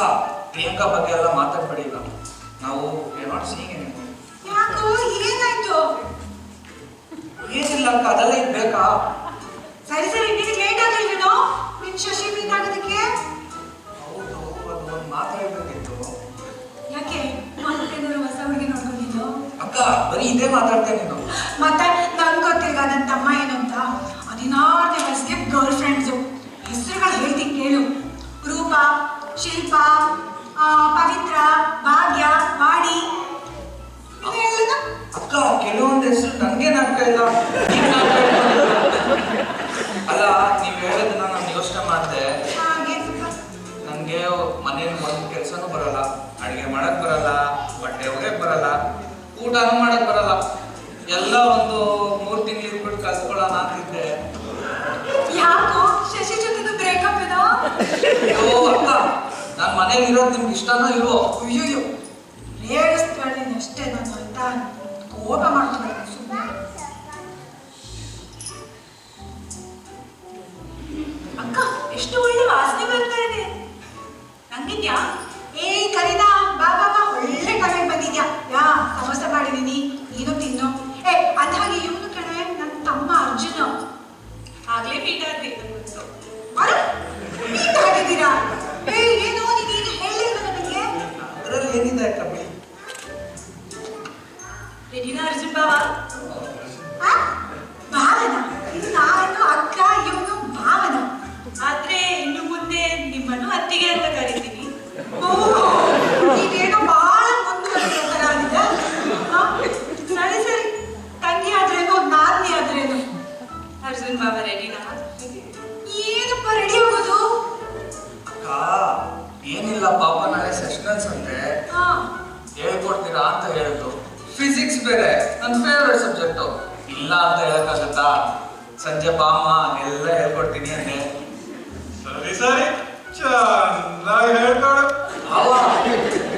ಪ್ರಿಯಾಂಕಾ ಬಗ್ಗೆ ಎಲ್ಲ ಮಾತಾಡ್ಬೇಡಿ ಈಗ. ನಾವು ನಾಟ್ ಸೀಯಿಂಗ್ ಎನಿಮೋರ್. ಯಾಕೋ ಏನಾಯ್ತು? ಏನಿಲ್ಲ ಅಕ್ಕ, ಅದೆಲ್ಲ ಈಗ ಬೇಕಾ? ಸರಿ ಸರಿ, ನಿನಗೆ ಲೇಟ್ ಆಗಿಲ್ವೇನೋ ನಿನ್ ಶಶಿ ಮೀಟ್ ಆಗೋದಕ್ಕೆ? ಹೌದು, ಅದು ಒಂದು ಮಾತಾಡ್ಬೇಕಿತ್ತು. ಯಾಕೆ ಮಾತೇನಾದ್ರು ಹೊಸ ಹುಡುಗಿ ನೋಡ್ಕೊಂಡಿದ್ದು? ಅಕ್ಕ, ಬರೀ ಇದೇ ಮಾತಾಡ್ತೇನೆ ನೀನು. ಮತ್ತೆ ನನ್ ಗೊತ್ತಿಲ್ಲ ನನ್ನ ತಮ್ಮ ಏನು ಅಂತ. 16ನೇ ವಯಸ್ಸಿಗೆ ಗರ್ಲ್ ಫ್ರೆಂಡ್ಸು. ಹೆಸರುಗಳು ಹೇಳ್ತೀನಿ ಕೇಳು. ರೂಪಾ, ಶಿಲ್ಪಾ, ಪವಿತ್ರ, ಭಾಗ್ಯ, ವಾಣಿ. ಅಕ್ಕ, ಕೆಲವೊಂದು ಹೆಸರು ನನಗೆ ನಾಟಕ ಇಲ್ಲ. ನೀನ್ ನಾಟಕ ಇಟ್ಕೊಂಡಿದ್ದೀರ. ಅಲ್ಲ, ನೀವ್ ಹೇಳೋದನ್ನ ನಾನು ಯೋಚನೆ ಮಾಡಿದೆ. ನನಗೆ ಮನೇಲಿ ಒಂದು ಕೆಲಸನೂ ಬರಲ್ಲ, ಅಡಿಗೆ ಮಾಡಕ್ ಬರಲ್ಲ, ಬಟ್ಟೆ ಒಗೆಯಕ್ ಬರಲ್ಲ, ಊಟನೂ ಮಾಡಕ್ ಬರಲ್ಲ. ಎಲ್ಲ ಒಂದು 3 ತಿಂಗಳು ಇಟ್ಬಿಟ್ಟು ಕಲ್ತ್ಕೊಳ್ಳೋಣ ಅಂತಿದ್ದೆ. ಯಾಕೋ ಶಶಿ ಜೊತೆ ಬ್ರೇಕಪ್ ಏನೋ? ಅಯ್ಯೋ ಅಕ್ಕ, ನಾನು ಮನೇಲಿ ಇರೋದು ನಿಮ್ಗೆ ಇಷ್ಟನೋ ಇಲ್ವೋ? ಅಯ್ಯೋ ರೇಗಿಸ್ತಾಳೆ ಅಷ್ಟೇ. ನಾನು ಅಂತ ಕೋಪ ಮಾಡ್ತಾಳೆ ಸುಮ್ಮನೆ. ಅಕ್ಕ, ಎಷ್ಟು ಒಳ್ಳೆ ವಾಸನೆ ಬರ್ತಾ ಇದೆ. ನಂಗಿದ್ಯಾ? ಏ ಕರೀನಾ, ಬಾ ಬಾ ಬಾ, ಒಳ್ಳೆ ಕಮೆಂಟ್ ಬಂದಿದ್ಯಾ. ಸಮೋಸ ಮಾಡಿದೀನಿ, ನೀನು ತಿನ್ನು. ಅದ ಹಾಗೆ ಇವನು ಕಡೆ ನನ್ನ ತಮ್ಮ ಅರ್ಜುನ. ಆಗ್ಲೇ ಮೀಟ್ ಆದ್ವಿ. ಮೀಟ್ ಆಗಿದ್ದೀರಾ? ಏನೋ ನೀನು ಹೇಳಿಲ್ಲ ನನಗೆ. ಅದರಲ್ಲಿ ಏನಿದೆ ಅಕ್ಕ ಬಿಡಿ. ರೆಡಿನಾ ಅರ್ಜುನ್ ಬಾವ? ಭಾವನ, ಇದು ನಾನು ಅಕ್ಕ, ಇವನು ಭಾವನ. ಆದ್ರೆ ಇನ್ನು ಮುಂದೆ ನಿಮ್ಮನ್ನು ಅತ್ತಿಗೆ ಅಂತ ಕರಿತೀನಿ. ನೀವೇನೋ ಬಹಳ ಮುಂದುವರೆದ ತರ ಆಗಿದೆ. ಸರಿ ಸರಿ, ತಂಗಿ ಆದ್ರೇನು ನಾದ್ನಿ ಆದ್ರೇನು. ಅರ್ಜುನ್ ಬಾವ ರೆಡಿನಾ? ಏನಪ್ಪ ರೆಡಿ ಆಗೋದು? ಅಕ್ಕ, ಏನಿಲ್ಲ ಪಾಪ, ನಾಳೆ ಸೆಷನಲ್ಸ್ ಅಂತೆ, ಹೇಳ್ಕೊಡ್ತೀರಾ ಅಂತ ಹೇಳಿದ್ರು. ಫಿಸಿಕ್ಸ್ ಬೇರೆ ನನ್ನ ಫೇವ್ರೆಟ್ ಸಬ್ಜೆಕ್ಟು. ಇಲ್ಲ ಅಂತ ಹೇಳಕ್ಕಾಗತ್ತಾ? ಸಂಜೆ ಬಾಮ್ಮ ಎಲ್ಲ ಹೇಳ್ಕೊಡ್ತೀನಿ ಅಂದೆ. ಸರಿ ಸರಿ, ಚೆನ್ನಾಗಿ ಹೇಳ್ಕೊಡು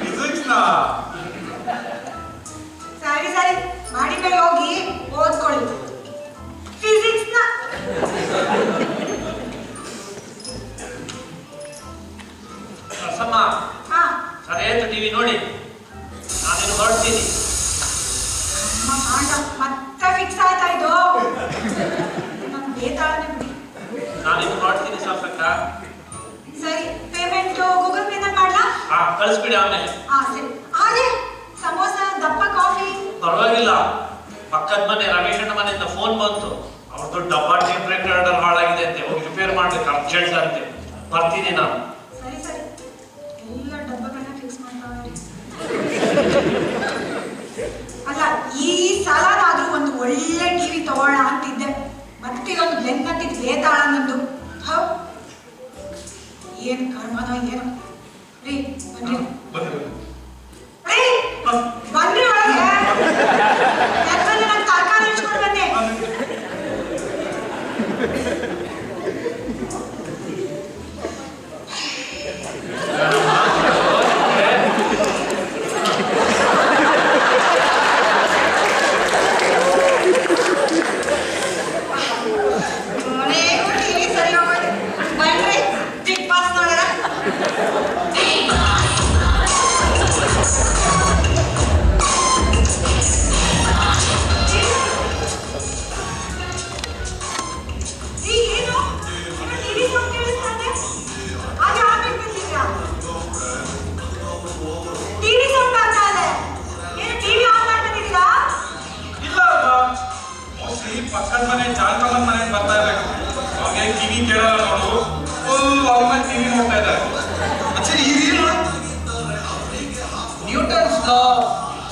ಫಿಸಿಕ್ಸ್ ನ. ಸರಿ ಸರಿ, ಮಾಡಿ ಮೇಲೆ ಹೋಗಿ ಓದ್ಕೊಳ್ಳಿ ಫಿಸಿಕ್ಸ್ ನ. ನರಸಮ್ಮ, ಹಾ, ಸರಿ ಆಯ್ತು, ಟಿವಿ ನೋಡಿ, ನಾನೇನು ಹೊರಡ್ತೀನಿ. ಮತ್ತೆ ಫಿಕ್ಸ್ ಆಯ್ತಾ ಇದು? ನನ್ ಬೇತಾಳನೆ ಬಿಡಿ. ನಾನೇನು ಹೊರಡ್ತೀನಿ ಸ್ವಲ್ಪ. ಸರಿ, ಪೇಮೆಂಟ್ ಗೂಗಲ್ ಪೇ ನಲ್ಲಿ ಮಾಡ್ಲಾ? ಕಳಿಸ್ಬಿಡಿ ಆಮೇಲೆ. ಸರಿ. ಹಾಗೆ ಸಮೋಸ, ದಪ್ಪ ಕಾಫಿ. ಪರವಾಗಿಲ್ಲ, ಪಕ್ಕದ ಮನೆ ರಮೇಶ್ ಅಣ್ಣ ಮನೆಯಿಂದ ಫೋನ್ ಬಂತು. ಅವ್ರದ್ದು ಡಬ್ಬಾ ಟೇಪ್ ರೆಕಾರ್ಡರ್ ಹಾಳಾಗಿದೆ ಅಂತೆ, ಹೋಗಿ ರಿಪೇರ್ ಮಾಡ್ಬೇಕು ಅರ್ಜೆಂಟ್ ಅಂತೆ. ಬರ್ತೀನಿ ನಾನು. ಸರಿ ಸರಿ, ಎಲ್ಲ ಡಬ್ಬಗಳನ್ನ ಫಿಕ್ಸ್ ಮಾಡ್ತಾವೆ. ಅಲ್ಲ, ಈ ಸಲನಾದ್ರೂ ಒಂದು ಒಳ್ಳೆ ಟಿವಿ ತಗೋಣ ಅಂತಿದ್ದೆ. ಮತ್ತೆ ಒಂದು ಬೆನ್ನಟ್ಟಿದ್ ವೇತಾಳ ನಂದು. ಏನ್ ಕರ್ಮನೋ ಏನೋ. ರೀ ಬನ್ರಿ, ರೀ ಬನ್ರಿ ಒಳಗೆ. ಯಾಕಂದ್ರೆ ನಾನು ತರಕಾರಿ ಹಚ್ಕೊಂಡು ಬಂದೆ. ಸರಿ ಹೋಗೋದು. ಬನ್ರಿ, ಬಿಗ್ ಬಾಸ್ ನೋಡೋಣ. ಪಕ್ಕದ ಮನೆ ಜಾನ್ಕಮ್ಮನ ಮನೆಗೆ ಬರ್ತಾ ಇರ್ಬೇಕು. ಅವಾಗ ಟಿವಿ ಕೇಳಲ್ಲ ನೋಡು, ಫುಲ್ ವಾಲ್ಯೂಮ್ ಟಿವಿ ನೋಡ್ತಾ ಇದ್ದಾರೆ. ಆಕ್ಚುಲಿ ಈ ರೀಲ್ ನೋಡಿ, Newton's law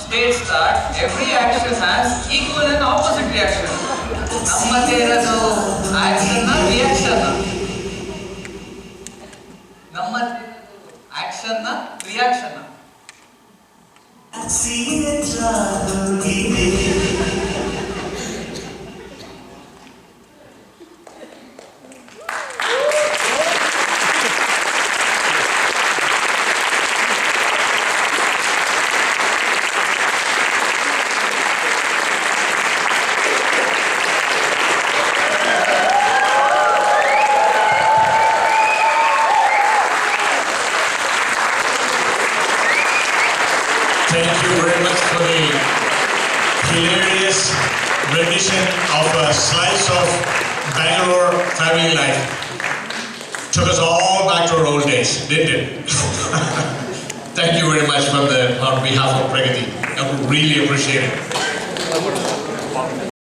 states that every action has equal and opposite reaction. ನಮ್ಮದೇ ಇರೋದು ಆಕ್ಷನ್ ರಿಯಾಕ್ಷನ್. ನಮ್ಮದೇ action reaction. Thank you very much for the hilarious rendition of a slice of Bangalore family life. Took us all back to our old days, didn't it? Thank you very much on behalf of Pragati. I really appreciate it.